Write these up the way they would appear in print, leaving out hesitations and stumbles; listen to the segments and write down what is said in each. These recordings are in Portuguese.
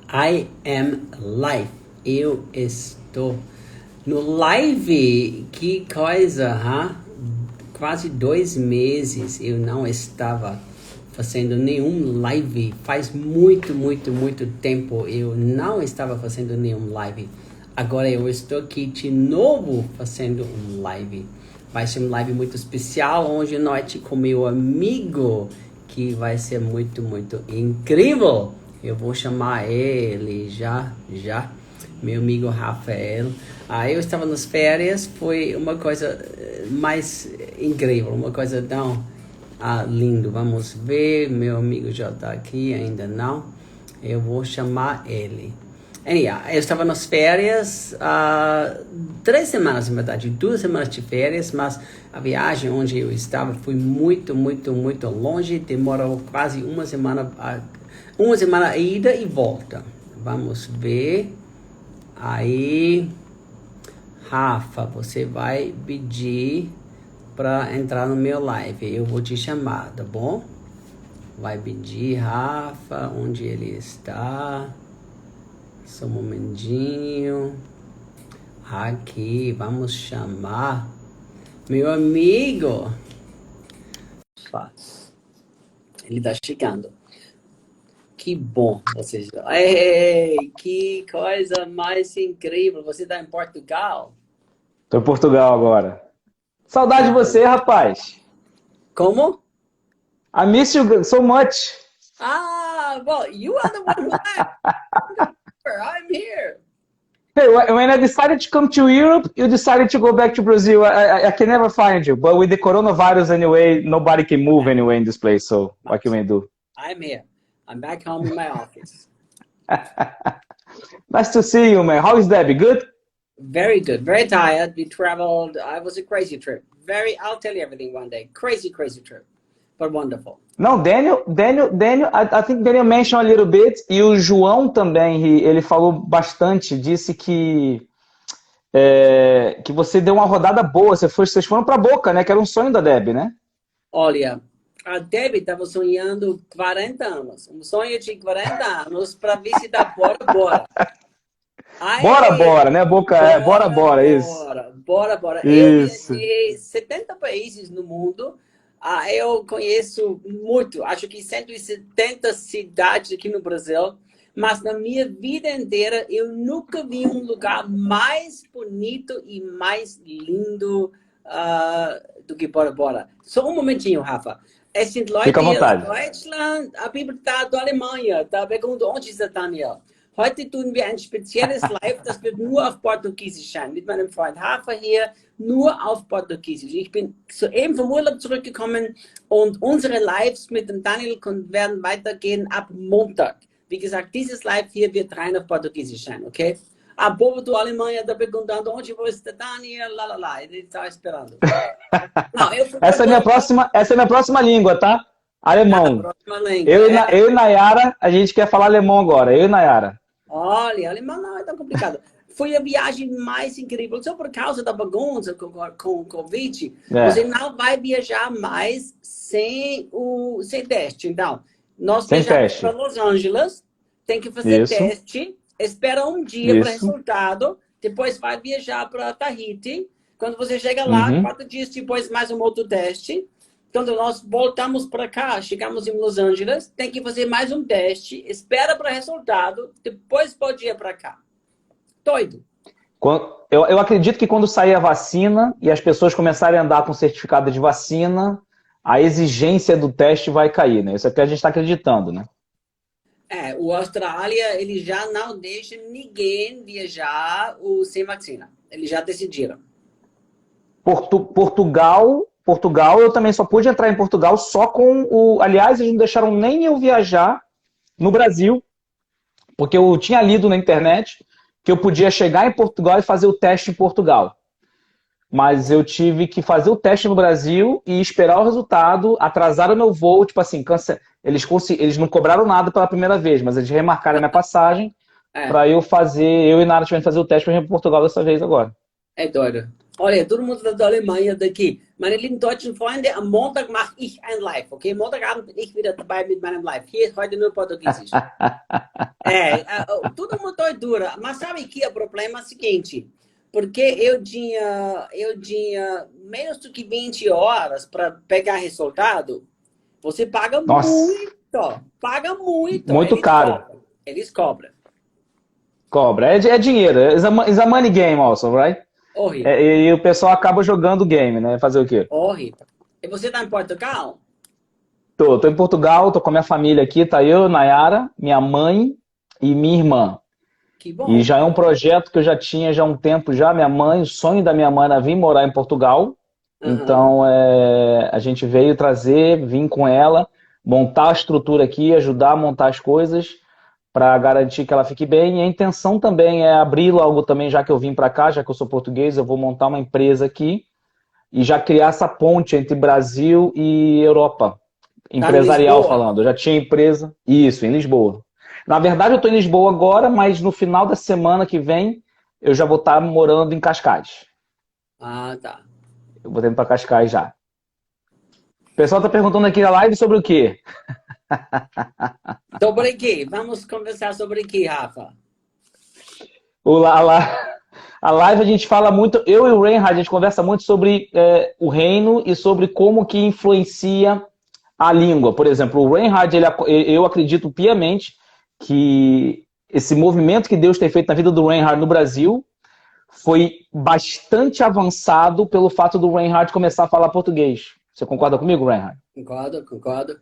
I am live. Eu estou no live. Que coisa, huh? Quase 2 meses eu não estava fazendo nenhum live. Faz muito tempo eu não estava fazendo nenhum live. Agora eu estou aqui de novo fazendo um live. Vai ser um live muito especial hoje à noite com meu amigo, que vai ser muito incrível. Eu vou chamar ele já. Meu amigo Rafael. Eu estava nas férias, foi uma coisa mais incrível, uma coisa tão lindo. Vamos ver, meu amigo já está aqui, ainda não. Eu vou chamar ele. Eu estava nas férias, 3 semanas, na verdade, 2 semanas de férias, mas a viagem onde eu estava foi muito longe, demorou quase uma semana ida e volta. Vamos ver. Aí, Rafa, você vai pedir para entrar no meu live. Eu vou te chamar, tá bom? Vai pedir, Rafa, onde ele está. Só um momentinho. Aqui, vamos chamar meu amigo. Ele está chegando. Que bom vocês. Ei, que coisa mais incrível. Você está em Portugal? Tô em Portugal agora. Saudade de você, rapaz. Como? I miss you so much. Well, you are the one who left. I'm here. Hey, when I decided to come to Europe, you decided to go back to Brazil. I can never find you. But with the coronavirus anyway, nobody can move anyway in this place. So what can we do? I'm here. I'm back home in my office. Nice to see you, man. How is Debbie? Good? Very good. Very tired. We traveled. It was a crazy trip. I'll tell you everything one day. Crazy trip. But wonderful. No, Daniel, I think Daniel mentioned a little bit, e o João também, ele falou bastante, disse que você deu uma rodada boa, vocês foram para Boca, né? Que era um sonho da Debbie, né? Olha, a Debbie estava sonhando 40 anos, um sonho de 40 anos para visitar Bora Bora. Bora, né? Boca, bora, isso. Bora. Isso. Eu viajei 70 países no mundo. Eu conheço muito, acho que 170 cidades aqui no Brasil, mas na minha vida inteira eu nunca vi um lugar mais bonito e mais lindo do que Bora Bora. Só um momentinho, Rafa. Es sind Leute Fica à hier aus vontade. Deutschland, a Bíblia está da Alemanha, da pergunta onde está Daniel. Heute tun wir ein spezielles Live, das wird nur auf Portugiesisch sein. Mit meinem Freund Hafer hier, nur auf Portugiesisch. Ich bin soeben vom Urlaub zurückgekommen und unsere Lives mit dem Daniel werden weitergehen ab Montag. Wie gesagt, dieses Live hier wird rein auf Portugiesisch sein, okay? A povo da Alemanha está perguntando onde está Daniel, ele está esperando. Não, Essa é minha próxima língua, tá? Alemão. Próxima língua, eu e Nayara, a gente quer falar alemão agora. Eu e Nayara. Olha, alemão não é tão complicado. Foi a viagem mais incrível. Só por causa da bagunça com o Covid, você não vai viajar mais sem teste. Então, nós viajamos para Los Angeles, tem que fazer teste, espera um dia para resultado, depois vai viajar para Tahiti. Quando você chega lá, 4 dias depois, mais um outro teste. Quando nós voltamos para cá, chegamos em Los Angeles, tem que fazer mais um teste, espera para resultado, depois pode ir para cá. Doido. Eu acredito que quando sair a vacina e as pessoas começarem a andar com certificado de vacina, a exigência do teste vai cair, né? Isso é o que a gente está acreditando, né? O Austrália, ele já não deixa ninguém viajar sem vacina. Eles já decidiram. Portugal, eu também só pude entrar em Portugal só com o... Aliás, eles não deixaram nem eu viajar no Brasil, porque eu tinha lido na internet que eu podia chegar em Portugal e fazer o teste em Portugal. Mas eu tive que fazer o teste no Brasil e esperar o resultado, atrasar o meu voo, tipo assim, eles não cobraram nada pela primeira vez, mas eles remarcaram a minha passagem para eu e Nara tivemos que fazer o teste para ir para Portugal dessa vez agora. É doido. Olha, todo mundo da Alemanha daqui. Meine lieben deutschen Freunde, am Montag mache ich ein Live, okay? Montagabend bin ich wieder dabei mit meinem Live. Hier heute nur Portugiesisch. Todo mundo é dura. Mas sabe que o problema é o seguinte, porque eu tinha menos do que 20 horas para pegar resultado, você Nossa, paga muito, muito caro. Eles cobram. Cobra. É dinheiro. It's a money game also, right? Horrível, E o pessoal acaba jogando o game, né? Fazer o quê? horrível. E você está em Portugal? Tô em Portugal, tô com a minha família aqui, tá eu, Nayara, minha mãe e minha irmã. Que E bom. já é um projeto que eu já tinha já há um tempo já. Minha mãe, o sonho da minha mãe era vir morar em Portugal. Aham. Então, a gente veio trazer, vim com ela, montar a estrutura aqui, ajudar a montar as coisas para garantir que ela fique bem. E a intenção também é abrir logo também, já que eu vim para cá, já que eu sou português, eu vou montar uma empresa aqui e já criar essa ponte entre Brasil e Europa, Tá em empresarial Lisboa? falando. Eu já tinha empresa, isso, em Lisboa. Na verdade, eu estou em Lisboa agora, mas no final da semana que vem eu já vou estar morando em Cascais. Ah, tá. Eu vou indo para Cascais já. O pessoal está perguntando aqui na live sobre o quê? Sobre quê? Vamos conversar sobre quê, Rafa? O, a live a gente fala muito, eu e o Reinhard, a gente conversa muito sobre o reino e sobre como que influencia a língua. Por exemplo, o Reinhard, eu acredito piamente que esse movimento que Deus tem feito na vida do Reinhard no Brasil foi bastante avançado pelo fato do Reinhard começar a falar português. Você concorda comigo, Reinhard? Concordo, concordo.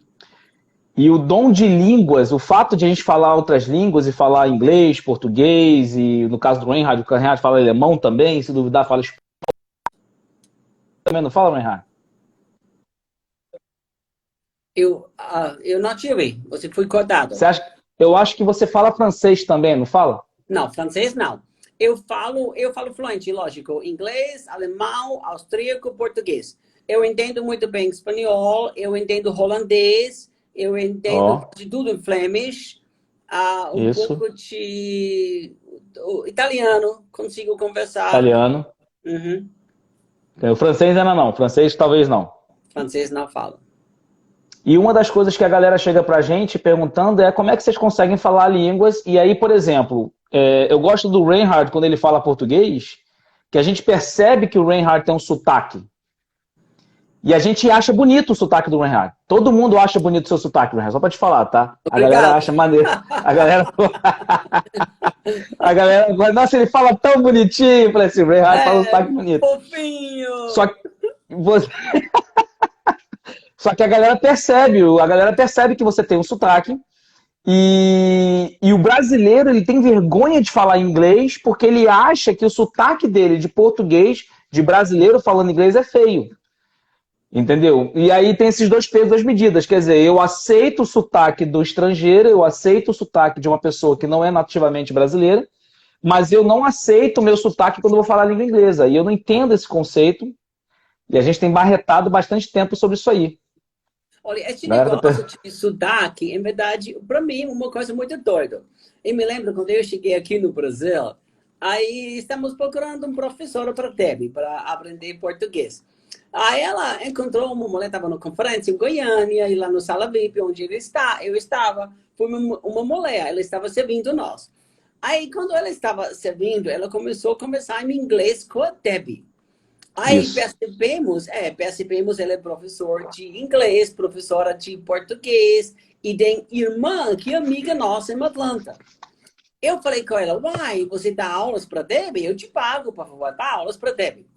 E o dom de línguas, o fato de a gente falar outras línguas e falar inglês, português, e no caso do Reinhard, o Reinhard fala alemão também, se duvidar, fala espanhol. Também não fala, Reinhard? Eu não te ouvi. Você foi cortado. Você acha, eu acho que você fala francês também, não fala? Não, francês não. Eu falo fluente, lógico. Inglês, alemão, austríaco, português. Eu entendo muito bem espanhol, eu entendo holandês, eu entendo Ó, de tudo em Flemish, um isso. pouco de italiano, consigo conversar. Italiano. Uhum. O francês ainda não, o francês talvez não. Francês não falo. E uma das coisas que a galera chega pra gente perguntando é como é que vocês conseguem falar línguas. E aí, por exemplo, eu gosto do Reinhard quando ele fala português, que a gente percebe que o Reinhard tem um sotaque. E a gente acha bonito o sotaque do Reinhard. Todo mundo acha bonito o seu sotaque, Reinhard, só pra te falar, tá? A galera Obrigado. acha maneiro. A galera. A galera. Nossa, ele fala tão bonitinho. Eu falei assim, o Reinhard fala um É, sotaque bonito. fofinho. Só que. Você... Só que a galera percebe que você tem um sotaque e o brasileiro ele tem vergonha de falar inglês porque ele acha que o sotaque dele de português, de brasileiro falando inglês é feio. Entendeu? E aí tem esses dois pesos, duas medidas. Quer dizer, eu aceito o sotaque do estrangeiro, eu aceito o sotaque de uma pessoa que não é nativamente brasileira, mas eu não aceito o meu sotaque quando eu vou falar a língua inglesa. E eu não entendo esse conceito e a gente tem barretado bastante tempo sobre isso aí. Olha, esse Galera negócio tá... de sotaque, em verdade, para mim, é uma coisa muito doida. Eu me lembro quando eu cheguei aqui no Brasil, aí estamos procurando um professor para TEB, para aprender português. Aí ela encontrou uma mulher, estava numa conferência em Goiânia, e lá no Sala VIP, onde eu estava, foi uma mulher, ela estava servindo nós. Aí, quando ela estava servindo, ela começou a conversar em inglês com a Debbie. Aí Isso. percebemos, ela é professor de inglês, professora de português, e tem irmã que é amiga nossa em Atlanta. Eu falei com ela, uai, você dá aulas para Debbie? Eu te pago, por favor, dá aulas para Debbie.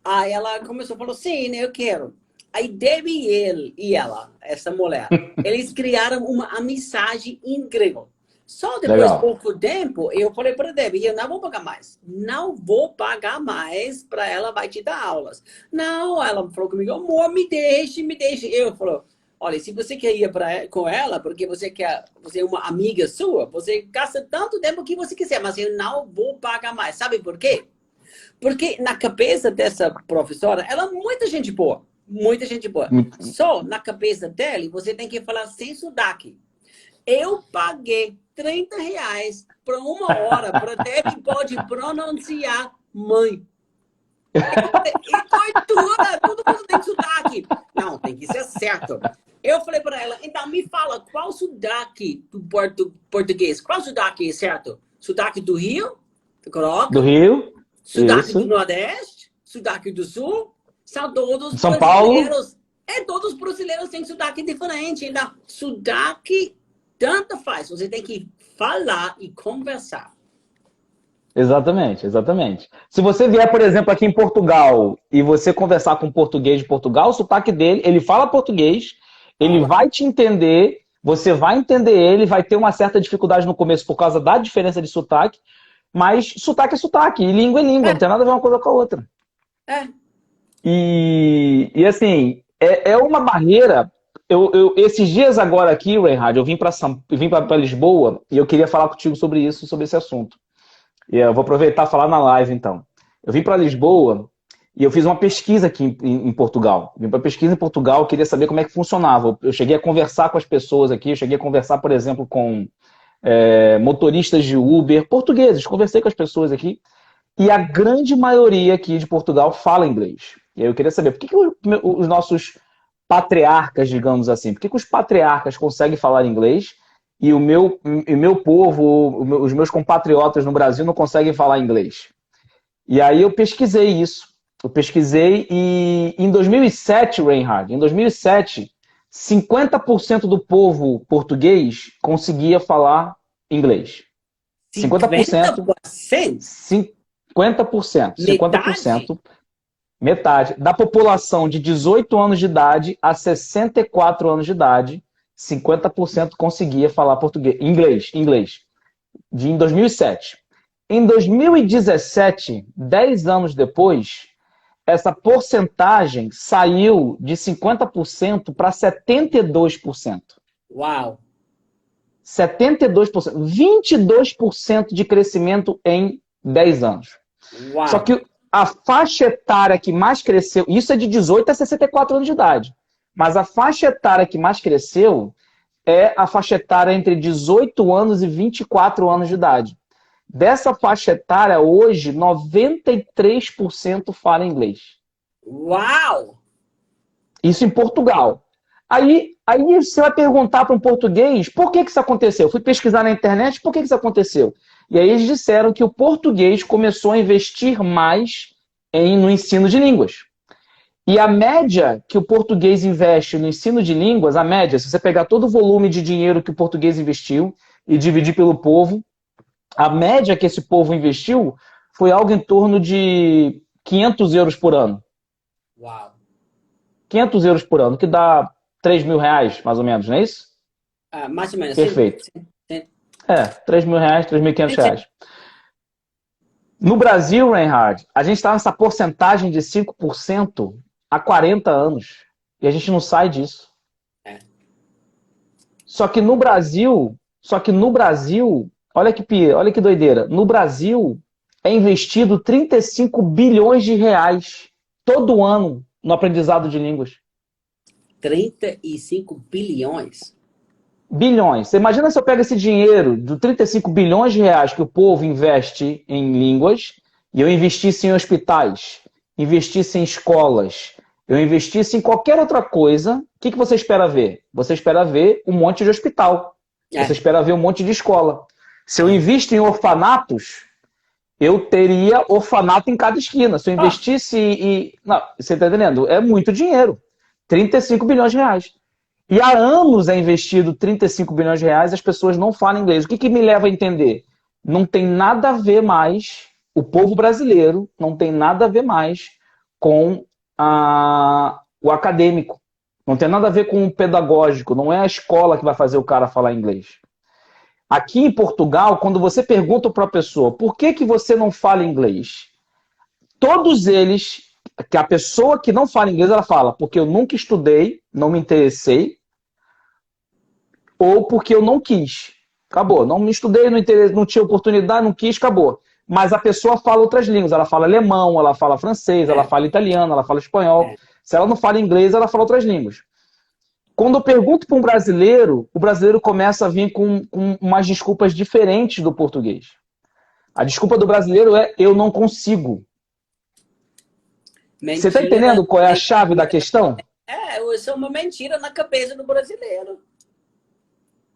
Aí ela começou a falar, sim, né, eu quero. Aí Debbie e ela, essa mulher, eles criaram uma amizade incrível. Só depois de Legal. pouco tempo, eu falei para a Debbie, eu não vou pagar mais. Não vou pagar mais para ela, vai te dar aulas. Não, ela falou comigo, amor, me deixe, me deixe. Eu falei, olha, se você quer ir com ela, porque você é uma amiga sua, você gasta tanto tempo que você quiser, mas eu não vou pagar mais. Sabe por quê? Porque na cabeça dessa professora, ela é muita gente boa. Muita gente boa. Só na cabeça dela, você tem que falar sem sotaque. Eu paguei R$ 30 para uma hora para até que pode pronunciar mãe. E tortura, todo mundo tem sotaque. Não, tem que ser certo. Eu falei para ela, então me fala, qual sotaque do português? Qual sotaque é certo? Sotaque do Rio? Do Coloca. Rio, Sotaque do isso. Nordeste? Sotaque do Sul? São todos De São Paulo, brasileiros. Todos os brasileiros têm sotaque diferente. Então, sotaque tanto faz. Você tem que falar e conversar. exatamente, exatamente. Se você vier, por exemplo, aqui em Portugal e você conversar com um português de Portugal, o sotaque dele, ele fala português, ele Fala. vai te entender, você vai entender ele, vai ter uma certa dificuldade no começo por causa da diferença de sotaque, mas sotaque é sotaque, e língua é língua, não tem nada a ver uma coisa com a outra. É. E assim, é uma barreira. Esses dias agora aqui, Reinhard, eu vim para Lisboa e eu queria falar contigo sobre isso, sobre esse assunto. E eu vou aproveitar e falar na live, então. Eu vim para Lisboa e eu fiz uma pesquisa aqui em Portugal. Vim para pesquisa em Portugal, queria saber como é que funcionava. Eu cheguei a conversar com as pessoas aqui, eu cheguei a conversar, por exemplo, com motoristas de Uber, portugueses, conversei com as pessoas aqui, e a grande maioria aqui de Portugal fala inglês. E aí eu queria saber, por que os nossos patriarcas, digamos assim, por que os patriarcas conseguem falar inglês e o meu povo, os meus compatriotas no Brasil não conseguem falar inglês? E aí eu pesquisei isso. Eu pesquisei e em 2007, Reinhard, em 2007, 50% do povo português conseguia falar inglês. 50%, 50%? 50%, Metade? 50%, metade da população de 18 anos de idade a 64 anos de idade, 50% conseguia falar português, inglês, em 2007. Em 2017, 10 anos depois, essa porcentagem saiu de 50% para 72%. Uau! 72%, 22% de crescimento em 10 anos. Só Uau! que a faixa etária que mais cresceu, isso é de 18 a 64 anos de idade, mas a faixa etária que mais cresceu é a faixa etária entre 18 anos e 24 anos de idade. Dessa faixa etária, hoje, 93% fala inglês. Uau! Isso em Portugal. Aí você vai perguntar para um português por que isso aconteceu. Eu fui pesquisar na internet por que isso aconteceu. E aí eles disseram que o português começou a investir mais no ensino de línguas. E a média que o português investe no ensino de línguas, a média, se você pegar todo o volume de dinheiro que o português investiu e dividir pelo povo, a média que esse povo investiu foi algo em torno de 500 euros por ano. Uau! 500 euros por ano, que dá 3 mil reais, mais ou menos, não é isso? Mais ou menos. Perfeito. Sim. 3 mil reais, 3.500 Sim. reais. No Brasil, Reinhard, a gente está nessa porcentagem de 5% há 40 anos. E a gente não sai disso. É. Só que no Brasil, olha que doideira. No Brasil é investido 35 bilhões de reais todo ano no aprendizado de línguas. 35 bilhões. Bilhões. Você imagina se eu pego esse dinheiro de 35 bilhões de reais que o povo investe em línguas e eu investisse em hospitais, investisse em escolas, eu investisse em qualquer outra coisa, o que você espera ver? Você espera ver um monte de hospital. Você espera ver um monte de escola. Se eu invisto em orfanatos, eu teria orfanato em cada esquina. Se eu investisse em... Não, você está entendendo? É muito dinheiro. 35 bilhões de reais. E há anos é investido 35 bilhões de reais e as pessoas não falam inglês. O que me leva a entender? Não tem nada a ver mais, o povo brasileiro não tem nada a ver mais com o acadêmico. Não tem nada a ver com o pedagógico. Não é a escola que vai fazer o cara falar inglês. Aqui em Portugal, quando você pergunta para a pessoa por que você não fala inglês, todos eles, que a pessoa que não fala inglês, ela fala porque eu nunca estudei, não me interessei, ou porque eu não quis. Acabou. Não me estudei, não tinha oportunidade, não quis, acabou. Mas a pessoa fala outras línguas. Ela fala alemão, ela fala francês, ela fala italiano, ela fala espanhol. Se ela não fala inglês, ela fala outras línguas. Quando eu pergunto para um brasileiro, o brasileiro começa a vir com umas desculpas diferentes do português. A desculpa do brasileiro é eu não consigo. Você está Mentira, entendendo qual é a chave da mentira. questão? Isso é uma mentira na cabeça do brasileiro.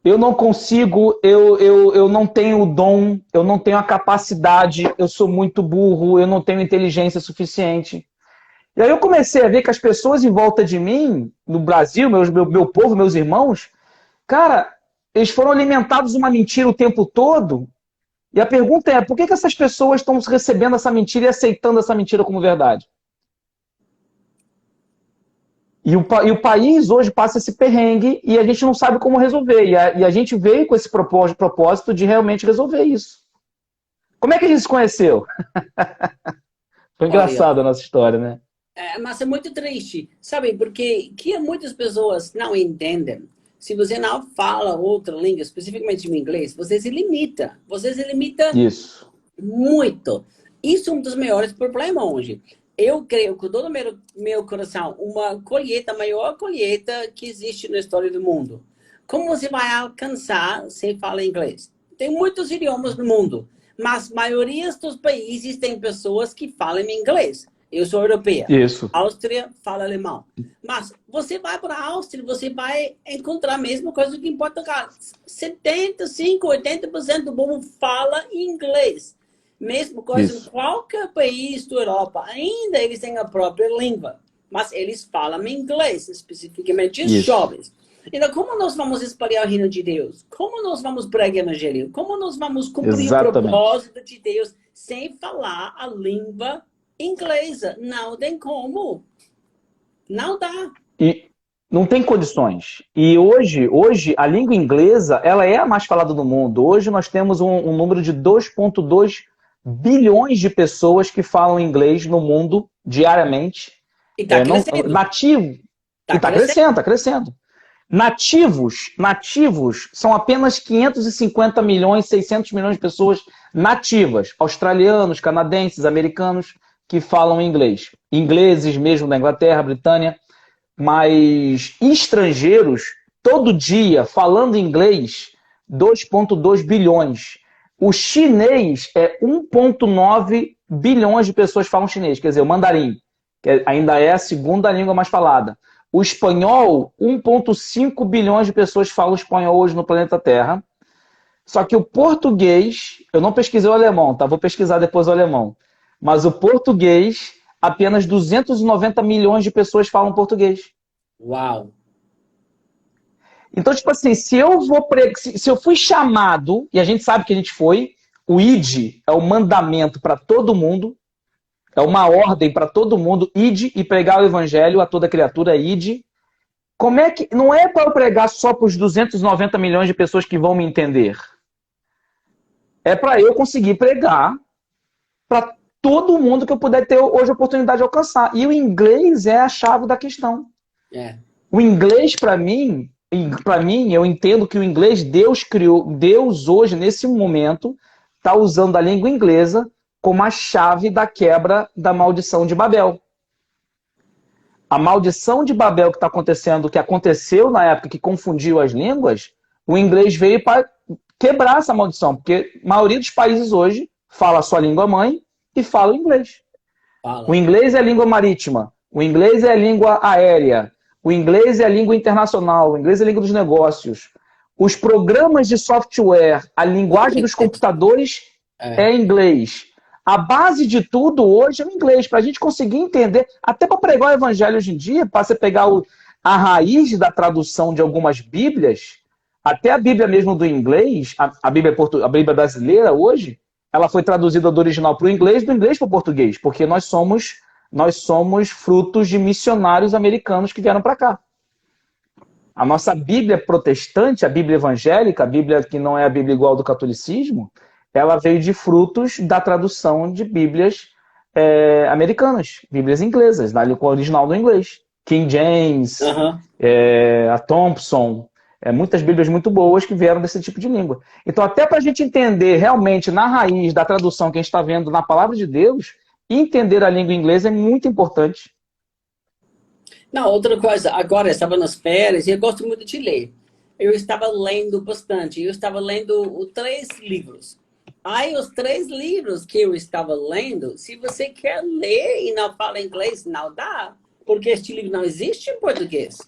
Eu não consigo, eu não tenho o dom, eu não tenho a capacidade, eu sou muito burro, eu não tenho inteligência suficiente. E aí eu comecei a ver que as pessoas em volta de mim, no Brasil, meu povo, meus irmãos, cara, eles foram alimentados de uma mentira o tempo todo. E a pergunta é, por que essas pessoas estão recebendo essa mentira e aceitando essa mentira como verdade? E o país hoje passa esse perrengue e a gente não sabe como resolver. E a gente veio com esse propósito de realmente resolver isso. Como é que a gente se conheceu? Foi Olha, engraçado a nossa história, né? mas é muito triste, sabe? Porque que muitas pessoas não entendem. Se você não fala outra língua, especificamente o inglês, você se limita. Você se limita Isso. muito. Isso é um dos maiores problemas hoje. Eu creio com todo o meu coração, uma colheita, a maior colheita que existe na história do mundo. Como você vai alcançar sem falar inglês? Tem muitos idiomas no mundo, mas a maioria dos países tem pessoas que falam inglês. Eu sou europeia. Isso. Áustria fala alemão. Mas você vai para a Áustria, você vai encontrar a mesma coisa que em Portugal. 75, 80% do povo fala inglês. Mesma coisa em Isso. qualquer país da Europa. Ainda eles têm a própria língua, mas eles falam inglês, especificamente os Isso. jovens. Então, como nós vamos espalhar o reino de Deus? Como nós vamos pregar o evangelho? Como nós vamos cumprir o Exatamente. propósito de Deus sem falar a língua inglesa? Não tem como. Não dá. E não tem condições. E hoje a língua inglesa, ela é a mais falada do mundo. Hoje nós temos um número de 2,2 bilhões de pessoas que falam inglês no mundo diariamente. E está Não, crescendo. nativo. E Está está crescendo. crescendo, está crescendo. Nativos são apenas 550 milhões, 600 milhões de pessoas nativas. Australianos, canadenses, americanos que falam inglês. Ingleses mesmo da Inglaterra, Britânia. Mas estrangeiros, todo dia, falando inglês, 2,2 bilhões. O chinês é 1,9 bilhões de pessoas falam chinês, quer dizer, o mandarim, que ainda é a segunda língua mais falada. O espanhol, 1,5 bilhões de pessoas falam espanhol hoje no planeta Terra. Só que o português, eu não pesquisei o alemão, tá? Vou pesquisar depois o alemão. Mas o português, apenas 290 milhões de pessoas falam português. Uau. Então, tipo assim, se eu fui chamado, e a gente sabe que a gente foi, o ID é o mandamento para todo mundo, é uma ordem para todo mundo, ID e pregar o evangelho a toda criatura, ID. Como é que. Não é para eu pregar só para os 290 milhões de pessoas que vão me entender. É para eu conseguir pregar para todo mundo que eu puder ter hoje a oportunidade de alcançar. E o inglês é a chave da questão. É. O inglês, para mim, eu entendo que o inglês Deus criou, Deus hoje, nesse momento, está usando a língua inglesa como a chave da quebra da maldição de Babel. A maldição de Babel que está acontecendo, que aconteceu na época que confundiu as línguas, o inglês veio para quebrar essa maldição, porque a maioria dos países hoje fala a sua língua mãe e fala o inglês. O Fala. inglês é a língua marítima, o inglês é a língua aérea, o inglês é a língua internacional, o inglês é a língua dos negócios. Os programas de software, a linguagem dos computadores é inglês. A base de tudo hoje é o inglês, para a gente conseguir entender, até para pregar o evangelho hoje em dia, para você pegar a raiz da tradução de algumas bíblias, até a Bíblia mesmo do inglês, a Bíblia brasileira hoje, ela foi traduzida do original para o inglês, do inglês para o português, porque nós somos frutos de missionários americanos que vieram para cá. A nossa Bíblia protestante, a Bíblia evangélica, a Bíblia que não é a Bíblia igual do catolicismo, ela veio de frutos da tradução de Bíblias americanas, Bíblias inglesas, da língua original do inglês. King James, a Thompson, muitas Bíblias muito boas que vieram desse tipo de língua. Então, até para a gente entender realmente na raiz da tradução que a gente está vendo na palavra de Deus, entender a língua inglesa é muito importante. Não, outra coisa, agora eu estava nas férias e eu gosto muito de ler. Eu estava lendo bastante. Eu estava lendo 3 livros. Aí os 3 livros que eu estava lendo, se você quer ler e não fala inglês, não dá. Porque este livro não existe em português.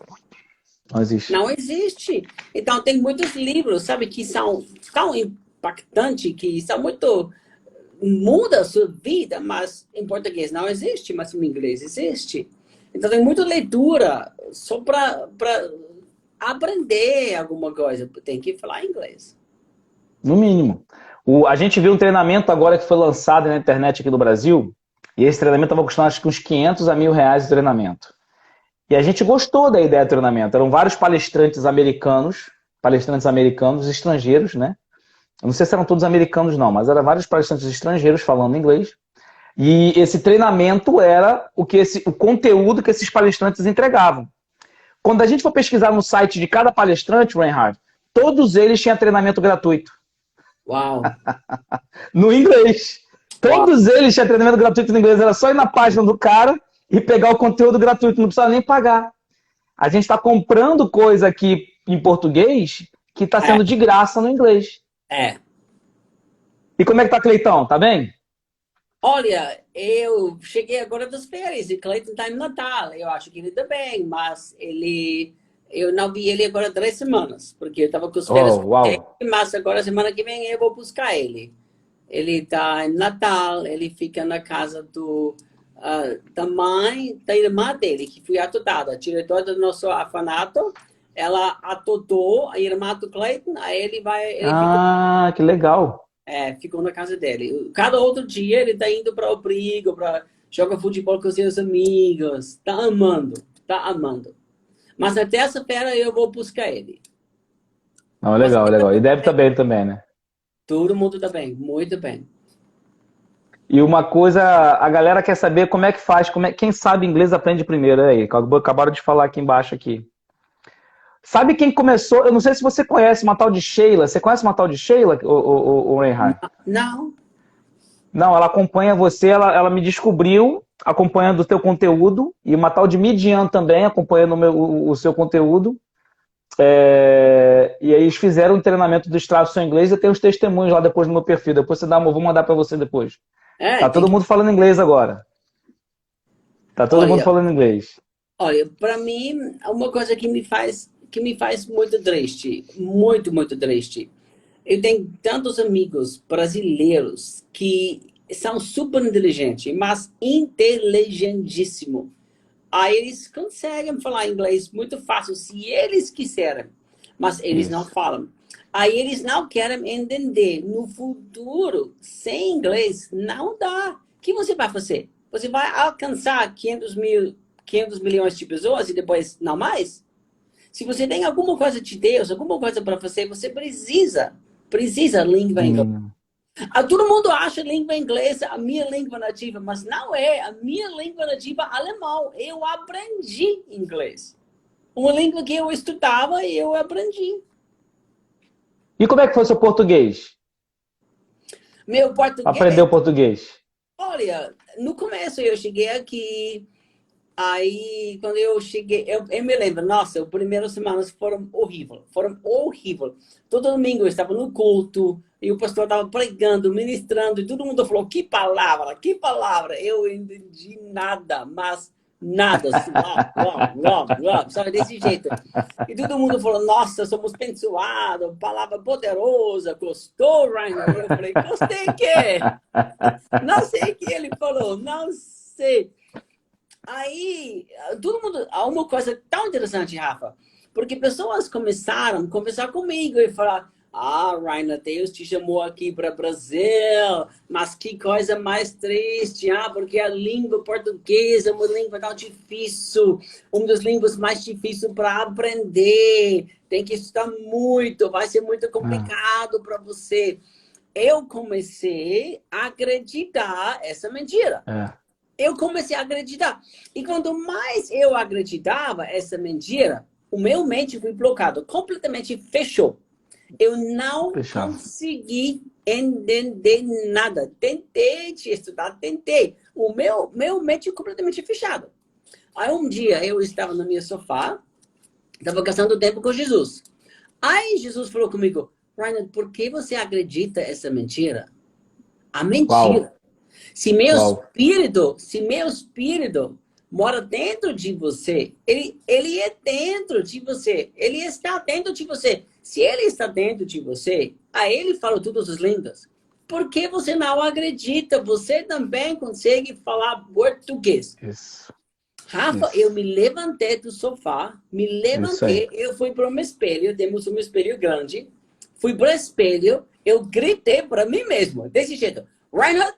Não existe. Não existe. Então, tem muitos livros, sabe, que são tão impactantes, que são muito... Muda a sua vida, mas em português não existe, mas em inglês existe. Então, tem muita leitura só para aprender alguma coisa. Tem que falar inglês. No mínimo. A gente viu um treinamento agora que foi lançado na internet aqui no Brasil, e esse treinamento estava custando acho que uns 500 a 1.000 reais de treinamento. E a gente gostou da ideia do treinamento. Eram vários palestrantes americanos, estrangeiros, né? Eu não sei se eram todos americanos, não, mas eram vários palestrantes estrangeiros falando inglês. E esse treinamento era o conteúdo que esses palestrantes entregavam. Quando a gente for pesquisar no site de cada palestrante, Reinhard, todos eles tinham treinamento gratuito. Uau! No inglês. Uau! Todos eles tinham treinamento gratuito no inglês. Era só ir na página do cara e pegar o conteúdo gratuito. Não precisava nem pagar. A gente está comprando coisa aqui em português que está É, sendo de graça no inglês. é. E como é que tá, Cleitão? Tá bem? Olha, eu cheguei agora das férias e Clayton está em Natal. Eu acho que ele está bem, mas eu não vi ele agora 3 semanas, porque eu estava com as férias Oh, com ele, uau. mas agora semana que vem eu vou buscar ele. Ele está em Natal, ele fica na casa da mãe, da irmã dele, que foi adotada, a diretora do nosso orfanato. Ela adotou a irmã do Clayton, aí ele ficou Ah, que legal. ficou na casa dele. Cada outro dia ele tá indo para o abrigo, para jogar futebol com seus amigos. Tá amando, tá amando. Mas na terça-feira eu vou buscar ele. Não, Mas legal, legal. E deve estar bem também, né? todo mundo tá bem, muito bem. E uma coisa, a galera quer saber como é que faz, quem sabe inglês aprende primeiro. Aí, acabaram de falar aqui embaixo aqui. Sabe quem começou? Eu não sei se você conhece uma tal de Sheila. Você conhece uma tal de Sheila, o Reinhard? Não, Não, ela acompanha você, ela me descobriu acompanhando o teu conteúdo, e uma tal de Midian também acompanhando o seu conteúdo. E aí eles fizeram um treinamento do Extrato Seu Inglês e tem os testemunhos lá depois no meu perfil. Depois você vou mandar para você depois. Tá tem todo que... mundo falando inglês agora. Tá todo mundo Olha, falando inglês. olha, para mim, uma coisa que me faz muito triste, muito, muito triste. Eu tenho tantos amigos brasileiros que são super inteligentes, mas inteligentíssimos. Aí eles conseguem falar inglês muito fácil, se eles quiserem, mas eles não Isso. falam. Aí eles não querem entender. No futuro, sem inglês, não dá. O que você vai fazer? Você vai alcançar 500 milhões de pessoas e depois não mais? Se você tem alguma coisa de Deus, alguma coisa para fazer, você precisa língua inglesa. Hum. Todo mundo acha língua inglesa a minha língua nativa, mas não é. A minha língua nativa é alemão. Eu aprendi inglês. Uma língua que eu estudava e eu aprendi. E como é que foi o seu português? Meu português, Aprendeu português? olha, no começo eu cheguei aqui. Aí, quando eu cheguei, eu me lembro, nossa, as primeiras semanas foram horríveis, foram horríveis. Todo domingo eu estava no culto, e o pastor estava pregando, ministrando, e todo mundo falou, que palavra, que palavra. Eu entendi nada, mas nada, sabe, desse jeito. E todo mundo falou, nossa, somos abençoados, palavra poderosa, gostou, Rainer? Eu falei, gostei que? Não sei o que ele falou, não sei. Aí, todo mundo, há uma coisa tão interessante, Rafa, porque pessoas começaram a conversar comigo e falar, Rainer, Deus te chamou aqui para o Brasil, mas que coisa mais triste, porque a língua portuguesa é uma língua tão difícil, uma das línguas mais difíceis para aprender, tem que estudar muito, vai ser muito Ah, complicado para você. Eu comecei a acreditar essa mentira. é. Eu comecei a acreditar. E quanto mais eu acreditava essa mentira, o meu mente foi bloqueado, completamente fechou. Eu não Fechado. consegui entender nada. Tentei te estudar, tentei. O meu mente é completamente fechado. Aí um dia eu estava no meu sofá, estava gastando tempo com Jesus. Aí Jesus falou comigo, Ryan, por que você acredita essa mentira? A Uau, mentira. uau. Se meu espírito mora dentro de você, ele é dentro de você, ele está dentro de você. Se ele está dentro de você, a ele fala todas as línguas. Por que você não acredita? Você também consegue falar português. Isso, Rafa, eu isso, me levantei do sofá, me isso aí. levantei, eu fui para um espelho, temos um espelho grande, fui para o espelho, eu gritei para mim mesmo, desse jeito, Reinhard,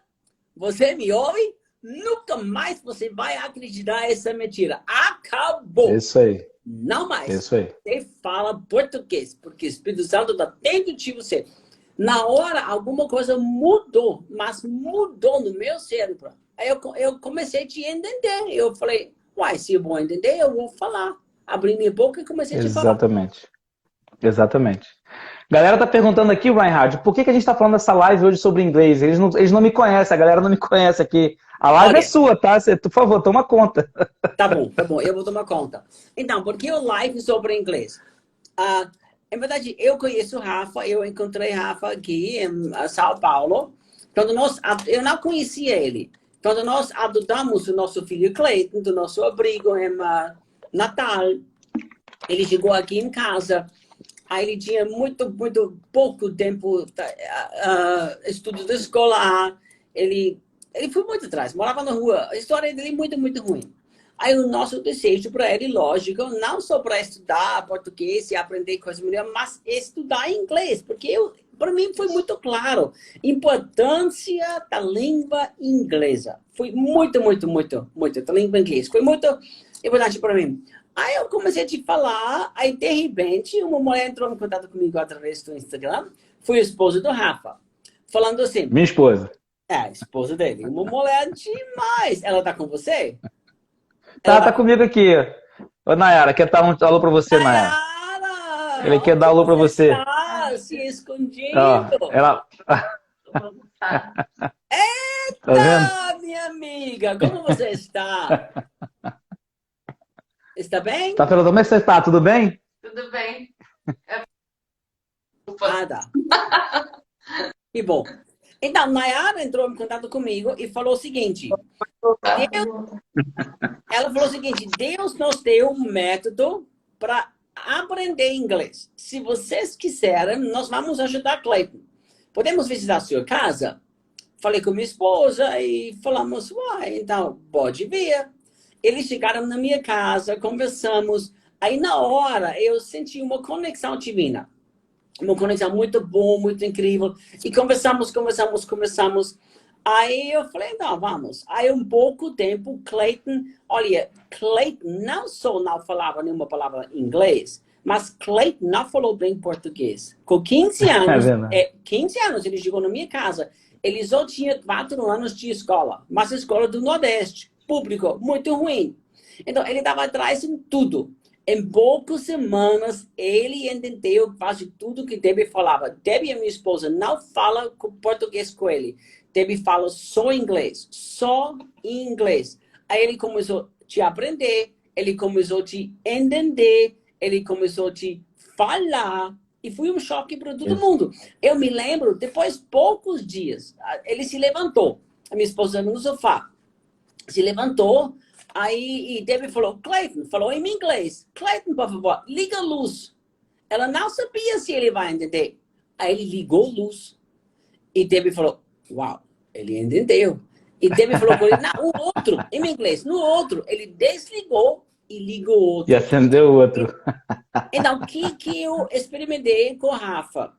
você me ouve? Nunca mais você vai acreditar nessa mentira. Acabou. Isso aí, Não mais. isso aí. Você fala português, porque o Espírito Santo está dentro de você. Na hora, alguma coisa mudou, mas mudou no meu cérebro. Aí eu comecei a te entender. Eu falei, uai, se eu vou entender, eu vou falar. Abri minha boca e comecei a te falar. Exatamente, exatamente. Galera tá perguntando aqui, Reinhard, por que a gente tá falando dessa live hoje sobre inglês? Eles não me conhecem, a galera não me conhece aqui. A live é Olha, sua, tá? Você, por favor, toma conta. tá bom, eu vou tomar conta. Então, por que o live sobre inglês? Ah, em verdade, eu conheço o Rafa, eu encontrei Rafa aqui em São Paulo. Eu não conhecia ele. Quando nós adotamos o nosso filho Cleiton, do nosso abrigo em Natal, ele chegou aqui em casa. Aí ele tinha muito pouco tempo, estudo de escolar. Ele foi muito atrás, morava na rua. A história dele é muito ruim. Aí o nosso desejo para ele, lógico, não só para estudar português e aprender coisas melhores, mas estudar inglês, porque para mim foi muito claro a importância da língua inglesa. Foi muito da língua inglesa. Foi muito importante para mim. Aí eu comecei a te falar, aí de repente uma mulher entrou em contato comigo através do Instagram, foi a esposa do Rafa, falando assim, Minha esposa. a esposa dele, uma mulher demais, ela tá com você? Ela Tá tá comigo aqui. Ô, Nayara, quer dar um alô pra você, Nayara? Nayara, Ele quer dar onde alô pra você você. está? Se Ó, escondido. ela. Tá vendo? Tá, minha amiga, como você está? Está bem? Tá perguntando como é que você tá? Tudo bem? Tudo bem. Ah, tá. Que bom. Então, Nayara entrou em contato comigo e falou o seguinte, ela falou o seguinte, Deus nos deu um método para aprender inglês. Se vocês quiserem, nós vamos ajudar Clayton. Podemos visitar a sua casa? Falei com minha esposa e falamos, uai, então, pode vir. Eles chegaram na minha casa, conversamos. Aí, na hora, eu senti uma conexão divina. Uma conexão muito boa, muito incrível. E conversamos. Aí eu falei, não, vamos. Aí um pouco tempo, Clayton, olha, Clayton não só não falava nenhuma palavra em inglês, mas Clayton não falou bem português. Com 15 É anos, verdade. 15 anos ele chegou na minha casa. Ele só tinha 4 anos de escola, mas escola do Nordeste, público, muito ruim. Então, ele estava atrás em tudo. Em poucas semanas, ele entendeu quase tudo que Debbie falava. Debbie, a minha esposa, não fala português com ele. Debbie fala só inglês. Só inglês. Aí ele começou a te aprender, ele começou a te entender, ele começou a te falar. E foi um choque para todo mundo. Eu me lembro, depois de poucos dias, ele se levantou. A minha esposa no sofá. Se levantou. Aí Debbie falou, Clayton, falou em inglês. Clayton, por favor, liga a luz. Ela não sabia se ele vai entender. Aí ele ligou a luz. E Debbie falou, uau, ele entendeu. E Debbie falou com ele, não, o outro, em inglês, no outro. Ele desligou e ligou o outro. E acendeu o outro. Então, o que eu experimentei com o Rafa?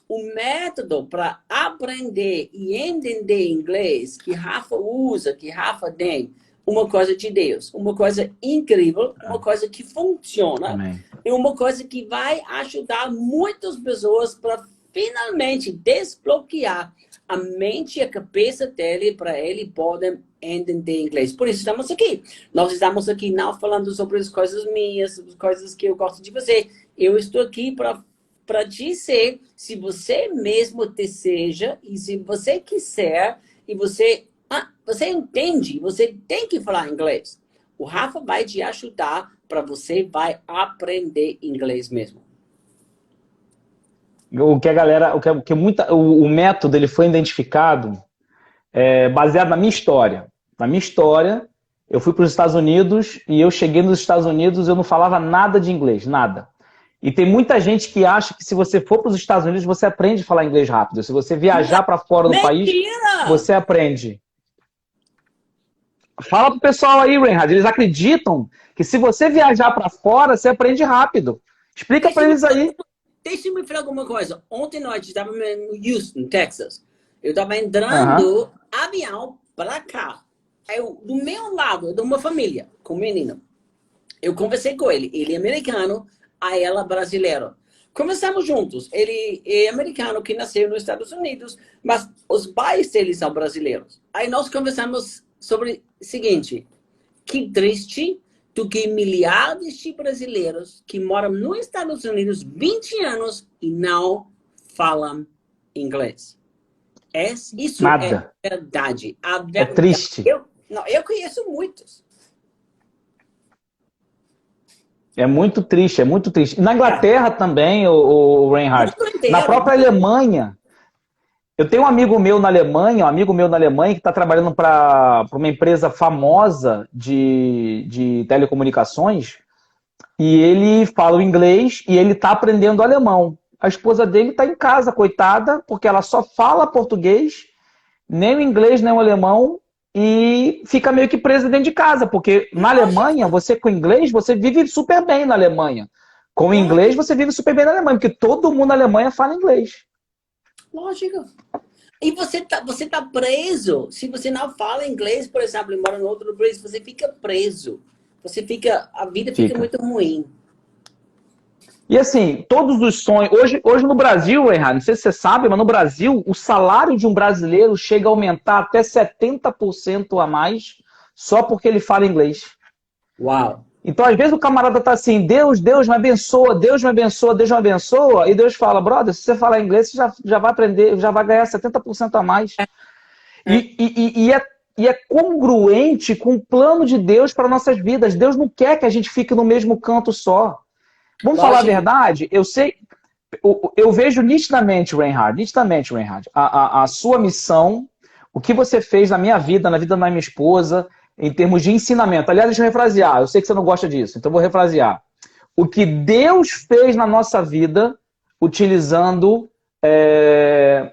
O método para aprender e entender inglês que Rafa usa, que Rafa tem, uma coisa de Deus, uma coisa incrível, uma coisa que funciona, Amém. e uma coisa que vai ajudar muitas pessoas para finalmente desbloquear a mente e a cabeça dele para ele poder entender inglês. Por isso estamos aqui. Nós estamos aqui não falando sobre as coisas minhas, as coisas que eu gosto de fazer. Eu estou aqui para dizer, se você mesmo deseja e se você quiser e você entende, você tem que falar inglês. O Rafa vai te ajudar para você vai aprender inglês mesmo. O que a galera, o método ele foi identificado baseado na minha história. Na minha história, eu fui para os Estados Unidos e eu cheguei nos Estados Unidos, eu não falava nada de inglês, nada. E tem muita gente que acha que se você for para os Estados Unidos, você aprende a falar inglês rápido. Se você viajar para fora do país, você aprende. Fala pro pessoal aí, Reinhard, eles acreditam que se você viajar para fora, você aprende rápido. Explica para eles aí. Deixa eu me falar alguma coisa. Ontem nós estávamos em Houston, Texas. Eu estava entrando avião para cá. Eu, do meu lado, de uma família, com um menino. Eu conversei com ele. Ele é americano, a ela brasileira. Conversamos juntos. Ele é americano que nasceu nos Estados Unidos, mas os pais dele são brasileiros. Aí nós conversamos sobre o seguinte: que triste do que milhares de brasileiros que moram nos Estados Unidos 20 anos e não falam inglês. Isso Nada. É verdade. A verdade. É triste. Eu conheço muitos. É muito triste, é muito triste. Na Inglaterra também, o Reinhard. Na própria Alemanha. Eu tenho um amigo meu na Alemanha, que está trabalhando para uma empresa famosa de telecomunicações, e ele fala o inglês e ele está aprendendo alemão. A esposa dele está em casa, coitada, porque ela só fala português, nem o inglês, nem o alemão, e fica meio que presa dentro de casa, porque na Alemanha, você com inglês, você vive super bem na Alemanha. Com inglês, você vive super bem na Alemanha, porque todo mundo na Alemanha fala inglês. Lógico. E você tá preso. Se você não fala inglês, por exemplo, e mora em outro país, você fica preso. A vida fica muito ruim. E assim, todos os sonhos... Hoje no Brasil, Reinhard, não sei se você sabe, mas no Brasil, o salário de um brasileiro chega a aumentar até 70% a mais só porque ele fala inglês. Uau! Então, às vezes, o camarada tá assim, Deus me abençoa, Deus me abençoa, Deus me abençoa, e Deus fala, brother, se você falar inglês, você já vai aprender, já vai ganhar 70% a mais. E é congruente com o plano de Deus para nossas vidas. Deus não quer que a gente fique no mesmo canto só. Vamos falar a verdade? Eu vejo nitidamente, Reinhard, a sua missão, o que você fez na minha vida, na vida da minha esposa, em termos de ensinamento. Aliás, deixa eu refrasear. Eu sei que você não gosta disso, então eu vou refrasear. O que Deus fez na nossa vida, utilizando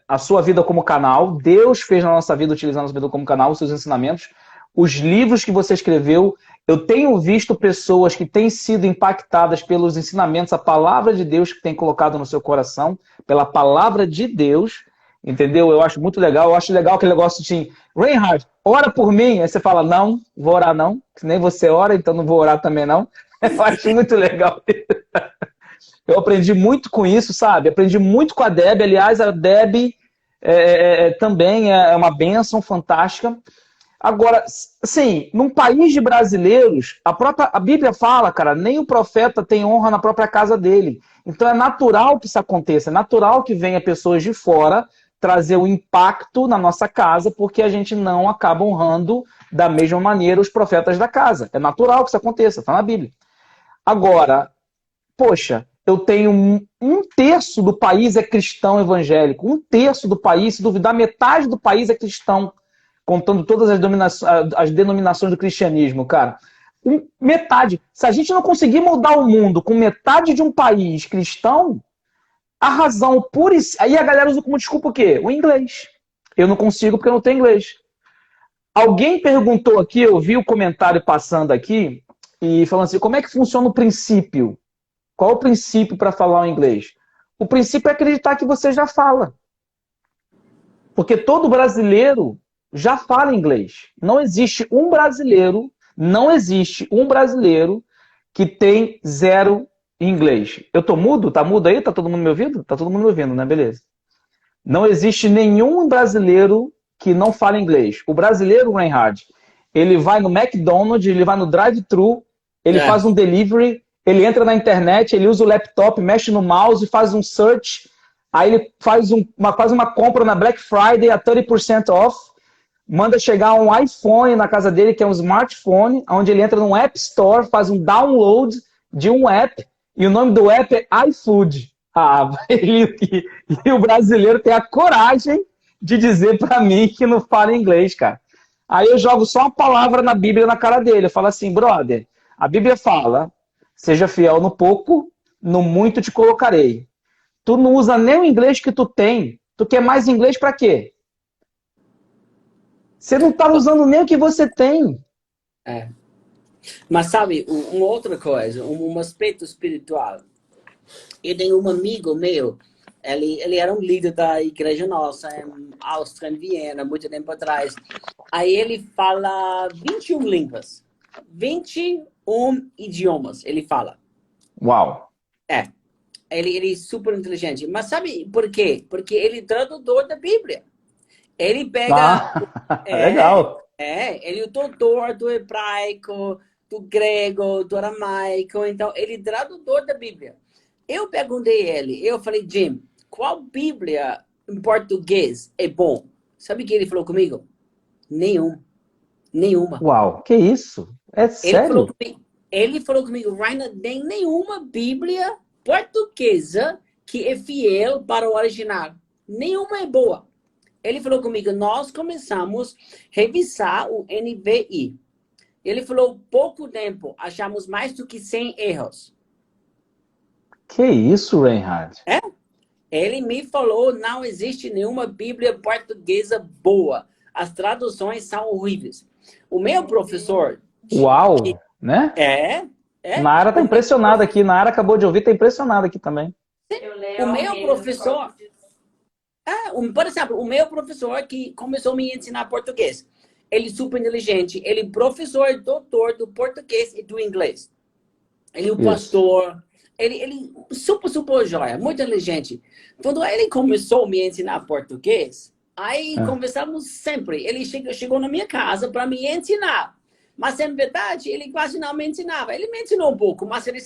a sua vida como canal. Deus fez na nossa vida, utilizando a nossa vida como canal, os seus ensinamentos. Os livros que você escreveu. Eu tenho visto pessoas que têm sido impactadas pelos ensinamentos, a palavra de Deus que tem colocado no seu coração, pela palavra de Deus. Entendeu? Eu acho muito legal. Eu acho legal aquele negócio de Reinhard, ora por mim. Aí você fala, não, vou orar não. Se nem você ora, então não vou orar também não. Eu acho muito legal. Eu aprendi muito com isso, sabe? Aprendi muito com a Deb. Aliás, a Deb também é uma bênção fantástica. Agora, assim, num país de brasileiros, a Bíblia fala, cara, nem o profeta tem honra na própria casa dele. Então é natural que isso aconteça. É natural que venha pessoas de fora trazer o impacto na nossa casa, porque a gente não acaba honrando da mesma maneira os profetas da casa. É natural que isso aconteça, está na Bíblia. Agora, poxa, eu tenho um terço do país é cristão evangélico, um terço do país, se duvidar, metade do país é cristão, contando todas as denominações do cristianismo, cara. Metade. Se a gente não conseguir mudar o mundo com metade de um país cristão, a razão pura... Aí a galera usa como desculpa o quê? O inglês. Eu não consigo porque eu não tenho inglês. Alguém perguntou aqui, eu vi o comentário passando aqui, e falando assim, como é que funciona o princípio? Qual é o princípio para falar o inglês? O princípio é acreditar que você já fala. Porque todo brasileiro já fala inglês. Não existe um brasileiro que tem zero inglês. Eu tô mudo? Tá mudo aí? Tá todo mundo me ouvindo? Tá todo mundo me ouvindo, né? Beleza. Não existe nenhum brasileiro que não fala inglês. O brasileiro, Reinhard, ele vai no McDonald's, ele vai no drive-thru, ele faz um delivery, ele entra na internet, ele usa o laptop, mexe no mouse, faz um search, aí ele faz uma compra na Black Friday a 30% off, manda chegar um iPhone na casa dele, que é um smartphone, onde ele entra no App Store, faz um download de um app, e o nome do app é iFood. E o brasileiro tem a coragem de dizer pra mim que não fala inglês, cara. Aí eu jogo só uma palavra na Bíblia na cara dele. Eu falo assim, brother, a Bíblia fala, seja fiel no pouco, no muito te colocarei. Tu não usa nem o inglês que tu tem. Tu quer mais inglês pra quê? Você não tá usando nem o que você tem. É. Mas sabe, uma outra coisa, um aspecto espiritual. Eu tenho um amigo meu, ele era um líder da igreja nossa, em Áustria, em Viena, muito tempo atrás. Aí ele fala 21 línguas, 21 idiomas, ele fala. Uau. É, ele é super inteligente. Mas sabe por quê? Porque ele é tradutor da Bíblia. Ele pega... Ah, É, legal. ele é o doutor do hebraico, do grego, do aramaico. Então, ele é tradutor da Bíblia. Eu perguntei a ele, eu falei, Jim, qual Bíblia em português é bom? Sabe o que ele falou comigo? Nenhum. Nenhuma. Uau, que isso? É Ele falou sério? comigo, Rainer, tem nenhuma Bíblia portuguesa que é fiel para o original. Nenhuma é boa. Ele falou comigo, nós começamos a revisar o NVI. Ele falou, pouco tempo, achamos mais do que 100 erros. Que isso, Reinhard? É? Ele me falou, não existe nenhuma Bíblia portuguesa boa. As traduções são horríveis. O meu professor... Uau, né? É, é. Nara tá O meu, impressionada aqui. Nara acabou de ouvir, tá impressionada aqui também. o meu professor... por exemplo, o meu professor que começou a me ensinar português. Ele é super inteligente. Ele é professor, doutor do português e do inglês. Ele é um Isso. pastor. Ele super, super joia, muito inteligente. Quando ele começou a me ensinar português, aí É. conversamos sempre. Ele chegou na minha casa para me ensinar. Mas, em verdade, ele quase não me ensinava. Ele me ensinou um pouco, mas ele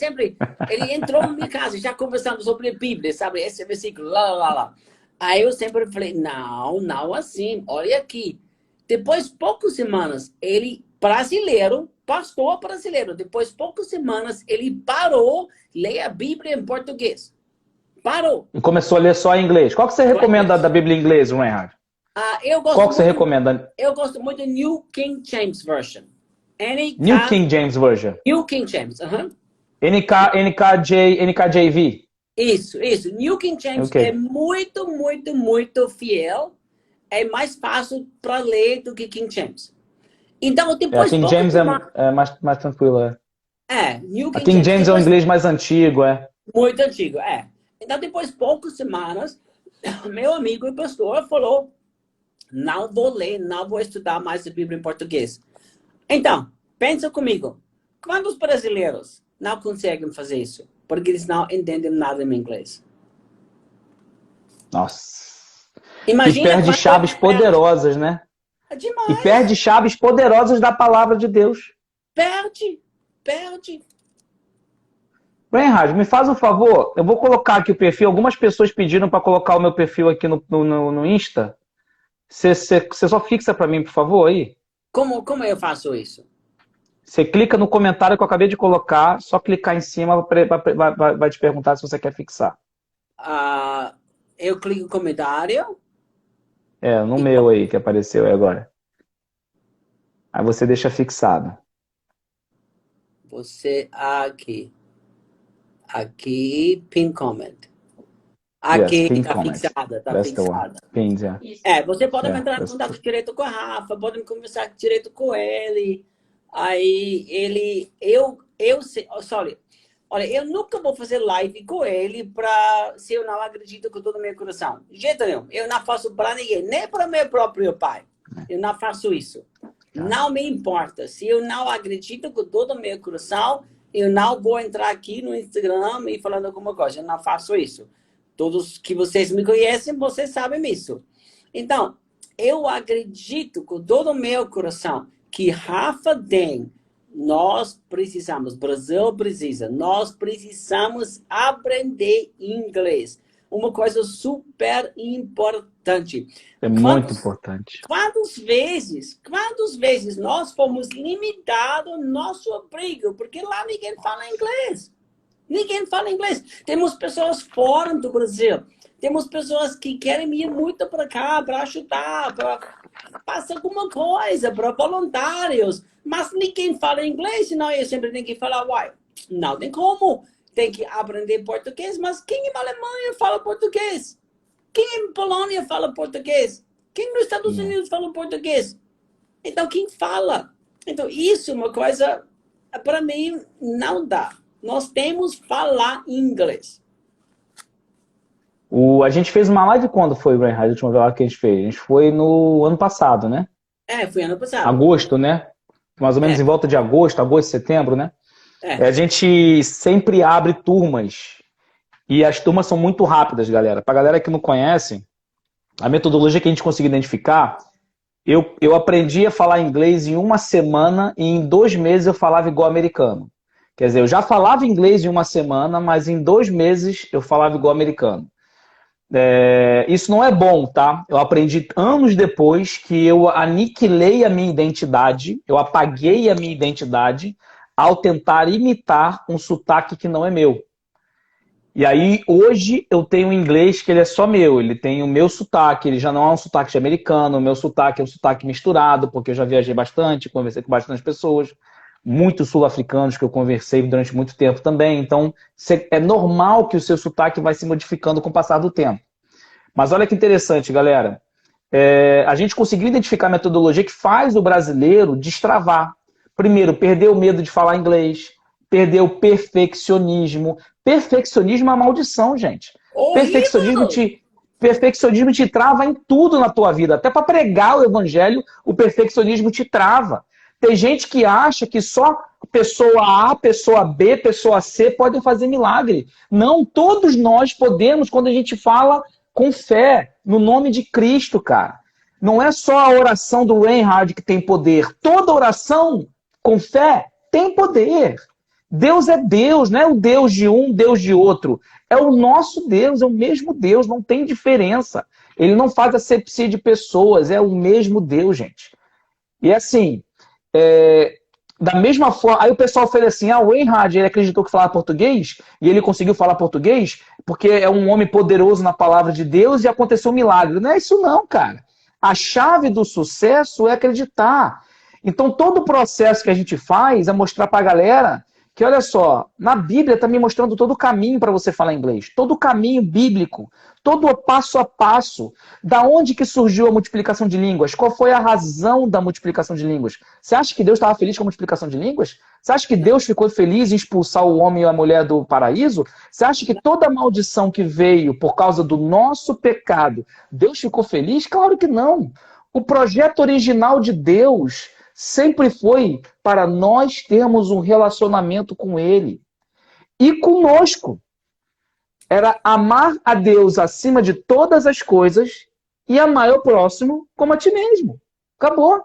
entrou na minha casa, já conversando sobre a Bíblia, sabe? Esse versículo, lá, lá, lá. Aí eu sempre falei, não, não assim, olha aqui. Depois de poucas semanas, ele, brasileiro, pastor brasileiro, depois de poucas semanas, ele parou de ler a Bíblia em português. Parou. E começou a ler só em inglês. Qual que você Só em recomenda da inglês. Bíblia em inglês, Reinhard? Qual que você recomenda? Eu gosto muito da New King James Version. New NK, King James Version. New King James, NKJV. Isso. New King James Ok. é muito, muito, muito fiel. É mais fácil para ler do que King James. Então, A depois King pouco James é mais tranquila. New A King King James. James é um Depois, inglês mais antigo, é. muito antigo, Então, depois de poucas semanas, meu amigo e pastor falou, não vou ler, não vou estudar mais a Bíblia em português. Então, pensa comigo. Quantos brasileiros não conseguem fazer isso? Porque eles não entendem nada em inglês. Nossa. E Imagina perde quanto chaves eles perdem. poderosas, né? É E demais. perde chaves poderosas da palavra de Deus. Perde. Reinhard, me faz um favor. Eu vou colocar aqui o perfil. Algumas pessoas pediram para colocar o meu perfil aqui no Insta. Você só fixa para mim, por favor, aí. Como eu faço isso? Você clica no comentário que eu acabei de colocar, só clicar em cima vai te perguntar se você quer fixar. Eu clico em comentário. No E meu aí que apareceu aí agora. Aí você deixa fixado. você aqui. Aqui, pin comment. Yes, Aqui pin tá comment. fixada, tá That's the one. fixada. Pinned, yeah. Você pode Yeah, entrar em contato direto com a Rafa, pode conversar direto com ele. Aí olha, eu nunca vou fazer live com ele se eu não acredito com todo o meu coração. De jeito nenhum. Eu não faço para ninguém, nem para meu próprio pai. Eu não faço isso. Não me importa. Se eu não acredito com todo o meu coração, eu não vou entrar aqui no Instagram e falando alguma coisa. Eu não faço isso. Todos que vocês me conhecem, vocês sabem isso. Então, eu acredito com todo o meu coração que Rafa tem. Nós precisamos, Brasil precisa, nós precisamos aprender inglês. Uma coisa super importante. É muito importante. Quantas vezes nós fomos limitados no nosso abrigo? Porque lá ninguém fala inglês. Ninguém fala inglês. Temos pessoas fora do Brasil. Temos pessoas que querem vir muito para cá para ajudar, para fazer alguma coisa, para voluntários. Mas ninguém fala inglês, senão eu sempre tenho que falar, uai, não tem como. Tem que aprender português, mas quem em Alemanha fala português? Quem em Polônia fala português? Quem nos Estados Unidos fala português? Então, quem fala? Então, isso é uma coisa, para mim, não dá. Nós temos que falar inglês. A gente fez uma live quando foi, Reinhard, a última vez que a gente fez? A gente foi no ano passado, né? Foi ano passado. Agosto, né? Mais ou menos É, em volta de agosto, setembro, né? é. A gente sempre abre turmas. E as turmas são muito rápidas, galera. Pra galera que não conhece, a metodologia que a gente conseguiu identificar, eu aprendi a falar inglês em uma semana e em 2 meses eu falava igual americano. Quer dizer, eu já falava inglês em uma semana, mas em 2 meses eu falava igual americano. Isso não é bom, tá? Eu aprendi anos depois que eu aniquilei a minha identidade, eu apaguei a minha identidade ao tentar imitar um sotaque que não é meu. E aí, hoje, eu tenho um inglês que ele é só meu, ele tem o meu sotaque, ele já não é um sotaque americano, o meu sotaque é um sotaque misturado, porque eu já viajei bastante, conversei com bastante pessoas, muitos sul-africanos que eu conversei durante muito tempo também, então é normal que o seu sotaque vai se modificando com o passar do tempo. Mas olha que interessante, galera, a gente conseguiu identificar a metodologia que faz o brasileiro destravar. Primeiro, perder o medo de falar inglês, perder o perfeccionismo. Perfeccionismo é uma maldição, gente. Perfeccionismo Horrível! perfeccionismo te trava em tudo na tua vida. Até para pregar o evangelho, o perfeccionismo te trava. Tem gente que acha que só pessoa A, pessoa B, pessoa C podem fazer milagre. Não, todos nós podemos quando a gente fala com fé, no nome de Cristo, cara. Não é só a oração do Reinhard que tem poder. Toda oração com fé tem poder. Deus é Deus, não é o Deus de um, Deus de outro. É o nosso Deus, é o mesmo Deus, não tem diferença. Ele não faz asepsia de pessoas, é o mesmo Deus, gente. E assim, da mesma forma, aí o pessoal fez assim, o Reinhard, ele acreditou que falava português, e ele conseguiu falar português, porque é um homem poderoso na palavra de Deus e aconteceu um milagre. Não é isso não, cara. A chave do sucesso é acreditar. Então, todo o processo que a gente faz é mostrar para a galera que, olha só, na Bíblia está me mostrando todo o caminho para você falar inglês, todo o caminho bíblico, todo o passo a passo. Da onde que surgiu a multiplicação de línguas? Qual foi a razão da multiplicação de línguas? Você acha que Deus estava feliz com a multiplicação de línguas? Você acha que Deus ficou feliz em expulsar o homem e a mulher do paraíso? Você acha que toda a maldição que veio por causa do nosso pecado, Deus ficou feliz? Claro que não. O projeto original de Deus sempre foi para nós termos um relacionamento com Ele. E conosco. Era amar a Deus acima de todas as coisas e amar o próximo como a ti mesmo. Acabou.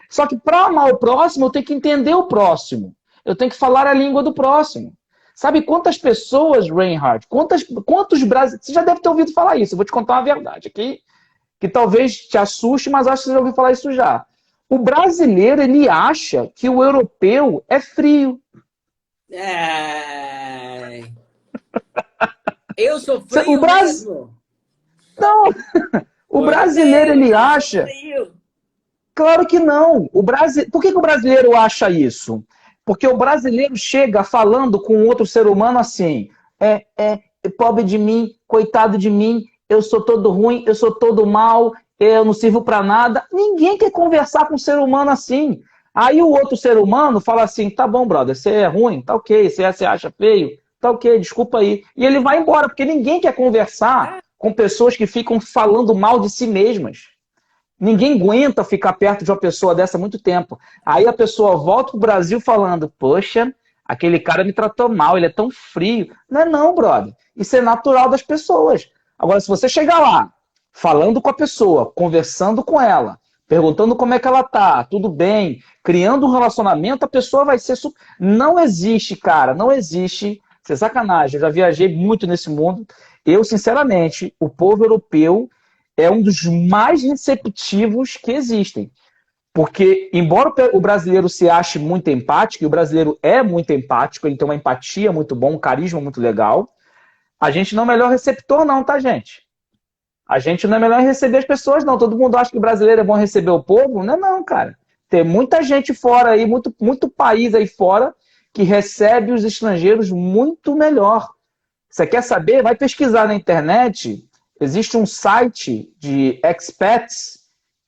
Só que para amar o próximo, eu tenho que entender o próximo. Eu tenho que falar a língua do próximo. Sabe quantas pessoas, Reinhard, quantos brasileiros... Você já deve ter ouvido falar isso. Eu vou te contar uma verdade aqui, que talvez te assuste, mas acho que você já ouviu falar isso já. O brasileiro, ele acha que o europeu é frio. Eu sou O frio Brasil... mesmo. Não. O brasileiro, ele acha... Claro que não. Por que o brasileiro acha isso? Porque o brasileiro chega falando com outro ser humano assim, pobre de mim, coitado de mim, eu sou todo ruim, eu sou todo mal, eu não sirvo para nada. Ninguém quer conversar com um ser humano assim. Aí o outro ser humano fala assim, tá bom, brother, você é ruim, tá ok, você acha feio, tá ok, desculpa aí. E ele vai embora, porque ninguém quer conversar com pessoas que ficam falando mal de si mesmas. Ninguém aguenta ficar perto de uma pessoa dessa há muito tempo. Aí a pessoa volta pro Brasil falando, poxa, aquele cara me tratou mal, ele é tão frio. Não é não, brother. Isso é natural das pessoas. Agora, se você chegar lá, falando com a pessoa, conversando com ela, perguntando como é que ela tá, tudo bem, criando um relacionamento, a pessoa vai ser... Não existe, cara, não existe. Isso é sacanagem. Eu já viajei muito nesse mundo. Eu, sinceramente, o povo europeu é um dos mais receptivos que existem. Porque, embora o brasileiro se ache muito empático, e o brasileiro é muito empático, ele tem uma empatia muito bom, um carisma muito legal, a gente não é o melhor receptor não, tá, gente? A gente não é melhor em receber as pessoas, não. Todo mundo acha que o brasileiro é bom receber o povo. Não é não, cara. Tem muita gente fora aí, muito país aí fora, que recebe os estrangeiros muito melhor. Você quer saber? Vai pesquisar na internet. Existe um site de expats,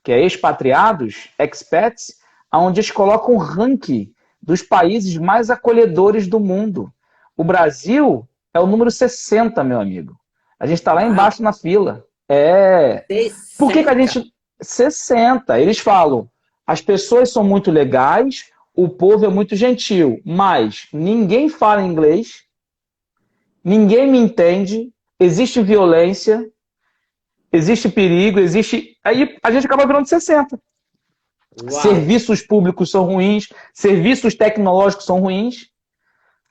que é expatriados, expats, onde eles colocam o ranking dos países mais acolhedores do mundo. O Brasil é o número 60, meu amigo. A gente está lá Uau, embaixo na fila. É. Por que a 60. gente. 60. Eles falam, as pessoas são muito legais, o povo é muito gentil, mas ninguém fala inglês, ninguém me entende, existe violência, existe perigo, existe. Aí a gente acaba virando 60. Uau. Serviços públicos são ruins, serviços tecnológicos são ruins.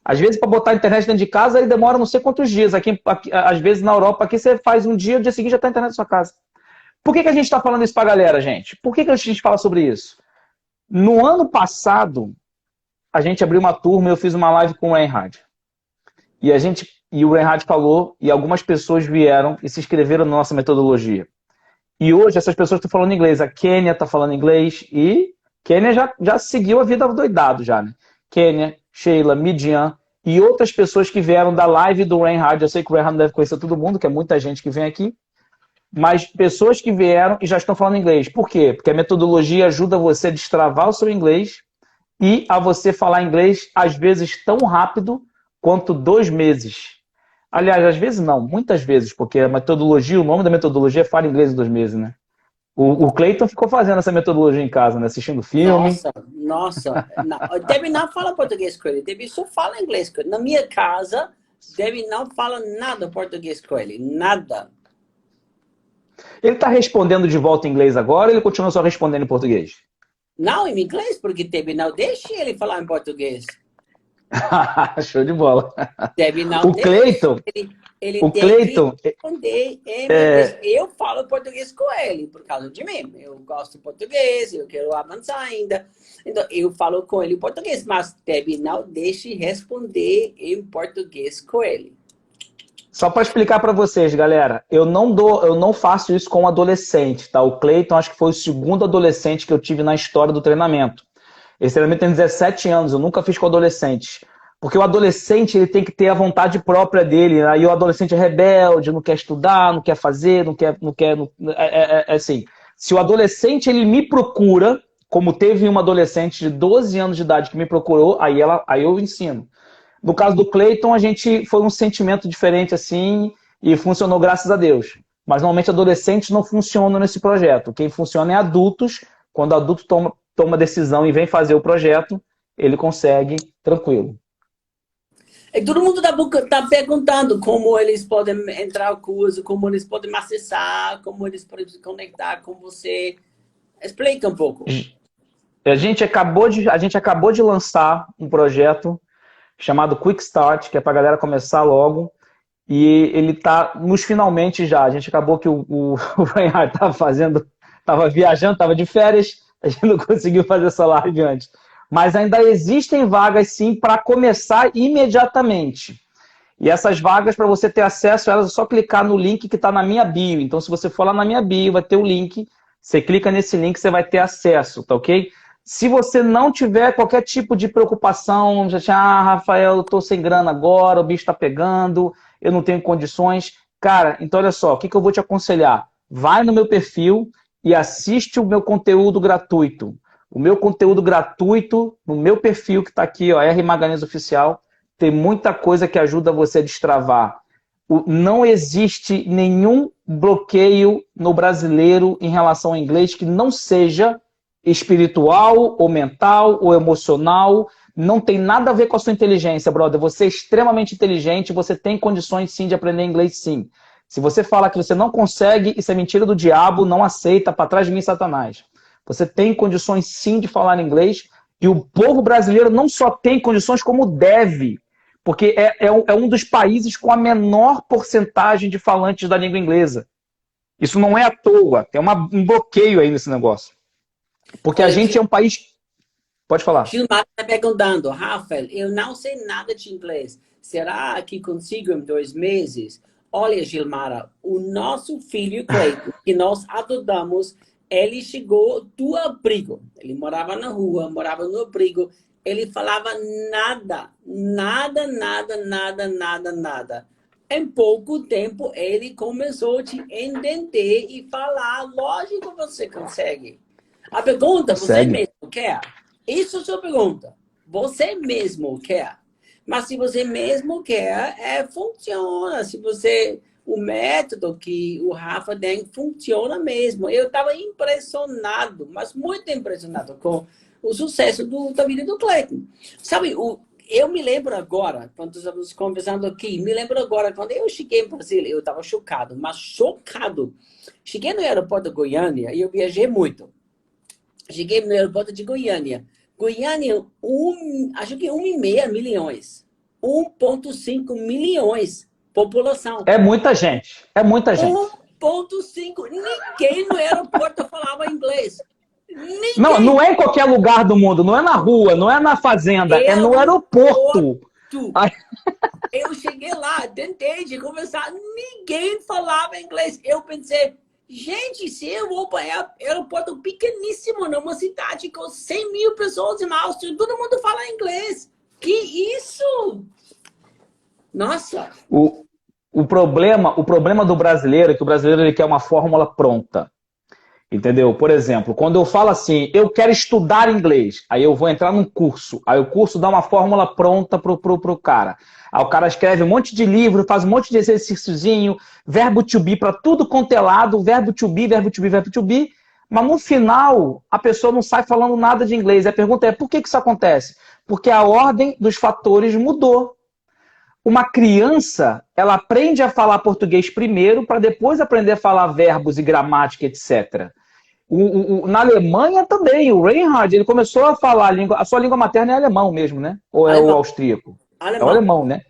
Às vezes, para botar a internet dentro de casa, aí demora não sei quantos dias. Aqui, às vezes, na Europa, aqui você faz um dia, o dia seguinte já está a internet na sua casa. Por que a gente está falando isso para a galera, gente? Por que a gente fala sobre isso? No ano passado, a gente abriu uma turma e eu fiz uma live com o Reinhard. E o Reinhard falou, e algumas pessoas vieram e se inscreveram na nossa metodologia. E hoje essas pessoas estão falando inglês. A Kênia está falando inglês e Kênia já seguiu a vida doidado já, né? Kênia, Sheila, Midian e outras pessoas que vieram da live do Reinhard. Eu sei que o Reinhard deve conhecer todo mundo, que é muita gente que vem aqui. Mas pessoas que vieram e já estão falando inglês. Por quê? Porque a metodologia ajuda você a destravar o seu inglês e a você falar inglês, às vezes, tão rápido quanto 2 meses. Aliás, às vezes não, muitas vezes, porque a metodologia, o nome da metodologia é Fala Inglês em 2 meses, né? O Cleiton ficou fazendo essa metodologia em casa, né? Assistindo filme. Nossa. Não, Debbie não fala português com ele. Debbie só fala inglês com ele. Na minha casa, Debbie não fala nada português com ele. Nada. Ele está respondendo de volta em inglês agora ou ele continua só respondendo em português? Não em inglês, porque Debbie não deixa ele falar em português. Show de bola. Debbie não O deixa. Cleiton, Ele o tem que Cleiton, responder em inglês. Eu falo português com ele, por causa de mim. Eu gosto de português, eu quero avançar ainda. Então, eu falo com ele em português, mas Debbie não deixa responder em português com ele. só para explicar para vocês, galera, eu não faço isso com adolescente, tá? O Cleiton acho que foi o segundo adolescente que eu tive na história do treinamento. Esse treinamento tem 17 anos, eu nunca fiz com adolescentes. Porque o adolescente ele tem que ter a vontade própria dele. Aí o adolescente é rebelde, não quer estudar, não quer fazer, assim. Se o adolescente ele me procura, como teve uma adolescente de 12 anos de idade que me procurou, aí eu ensino. No caso do Cleiton, a gente foi um sentimento diferente assim e funcionou graças a Deus. Mas normalmente adolescentes não funcionam nesse projeto. Quem funciona é adultos. Quando adulto toma decisão e vem fazer o projeto, ele consegue tranquilo. E todo mundo tá perguntando como eles podem entrar no curso, como eles podem acessar, como eles podem se conectar com você. Explica um pouco. A gente acabou de lançar um projeto chamado Quick Start, que é para a galera começar logo. E ele está nos finalmente já. A gente acabou que o Reinhard estava viajando, estava de férias, a gente não conseguiu fazer essa live antes. Mas ainda existem vagas sim para começar imediatamente. E essas vagas, para você ter acesso a elas, é só clicar no link que está na minha bio. Então, se você for lá na minha bio, vai ter o link. Você clica nesse link, você vai ter acesso, tá ok? Se você não tiver qualquer tipo de preocupação, Rafael, eu estou sem grana agora, o bicho está pegando, eu não tenho condições. Cara, então olha só, o que eu vou te aconselhar? Vai no meu perfil e assiste o meu conteúdo gratuito. O meu conteúdo gratuito, no meu perfil que está aqui, ó, R Magalhães Oficial, tem muita coisa que ajuda você a destravar. Não existe nenhum bloqueio no brasileiro em relação ao inglês que não seja espiritual, ou mental, ou emocional. Não tem nada a ver com a sua inteligência, brother. Você é extremamente inteligente, você tem condições sim de aprender inglês sim. Se você fala que você não consegue, isso é mentira do diabo, não aceita, para trás de mim, Satanás. Você tem condições sim de falar inglês e o povo brasileiro não só tem condições, como deve. Porque é um dos países com a menor porcentagem de falantes da língua inglesa. Isso não é à toa, tem um bloqueio aí nesse negócio. Porque a gente é um país... Pode falar. Gilmar está perguntando, Rafael, eu não sei nada de inglês. Será que consigo em 2 meses? Olha, Gilmara, o nosso filho Cleiton, que nós adotamos, ele chegou do abrigo. Ele morava na rua, morava no abrigo. Ele falava nada, nada, nada, nada, nada, nada. Em pouco tempo, ele começou a te entender e falar. Lógico que você consegue. A pergunta, você Consegue. mesmo quer? Isso é a sua pergunta. Você mesmo quer? Mas se você mesmo quer, funciona. Se você, o método que o Rafa tem funciona mesmo. Eu estava impressionado, mas muito impressionado com o sucesso da vida do Cleiton. Sabe, eu me lembro agora, quando estamos conversando aqui, me lembro agora, quando eu cheguei em Brasília, eu estava chocado, mas chocado. Cheguei no aeroporto de Goiânia e eu viajei muito. Cheguei no aeroporto de Goiânia. Goiânia, acho que 1,5 milhões. 1,5 milhões população. É muita gente. É muita gente. 1,5. Ninguém no aeroporto falava inglês. Não, Ninguém. não é em qualquer lugar do mundo, não é na rua, não é na fazenda, é no aeroporto. Eu cheguei lá, tentei de conversar, ninguém falava inglês. Eu pensei, gente, se eu vou para aeroporto pequeníssimo, numa cidade com 100 mil pessoas em Áustria, todo mundo fala inglês. Que isso? Nossa. O problema do brasileiro é que o brasileiro ele quer uma fórmula pronta. Entendeu? Por exemplo, quando eu falo assim, eu quero estudar inglês, aí eu vou entrar num curso, aí o curso dá uma fórmula pronta pro cara. Aí o cara escreve um monte de livro, faz um monte de exercíciozinho, verbo to be para tudo quanto é lado, verbo to be, verbo to be, verbo to be, mas no final a pessoa não sai falando nada de inglês. A pergunta é, por que isso acontece? Porque a ordem dos fatores mudou. Uma criança, ela aprende a falar português primeiro, para depois aprender a falar verbos e gramática, etc. Na Alemanha também, o Reinhard, ele começou a falar a sua língua materna é alemão mesmo, né? Ou é Alemão. o austríaco? É o Alemão. alemão, né?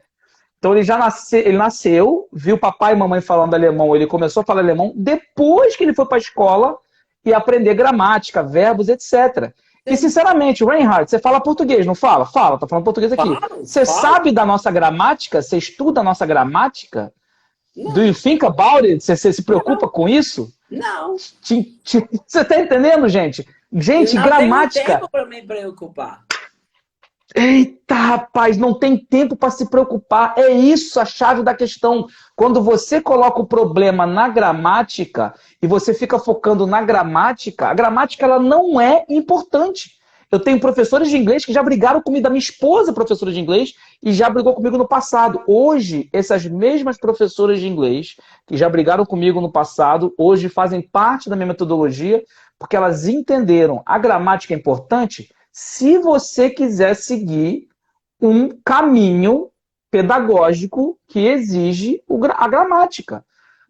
Então ele nasceu, viu papai e mamãe falando alemão, ele começou a falar alemão depois que ele foi para a escola e aprender gramática, verbos, etc. E sinceramente, Reinhard, você fala português, não fala? Fala, tá falando português aqui. Você sabe da nossa gramática? Você estuda a nossa gramática? Não. Do you think about it? Você se preocupa com isso? Não. Você tá entendendo, gente? Gente, gramática. Não tenho tempo para me preocupar. Eita, rapaz, não tem tempo para se preocupar. É isso a chave da questão. Quando você coloca o problema na gramática e você fica focando na gramática, a gramática ela não é importante. Eu tenho professores de inglês que já brigaram comigo, da minha esposa é professora de inglês, e já brigou comigo no passado. Hoje, essas mesmas professoras de inglês que já brigaram comigo no passado, hoje fazem parte da minha metodologia, porque elas entenderam a gramática é importante se você quiser seguir um caminho pedagógico que exige a gramática.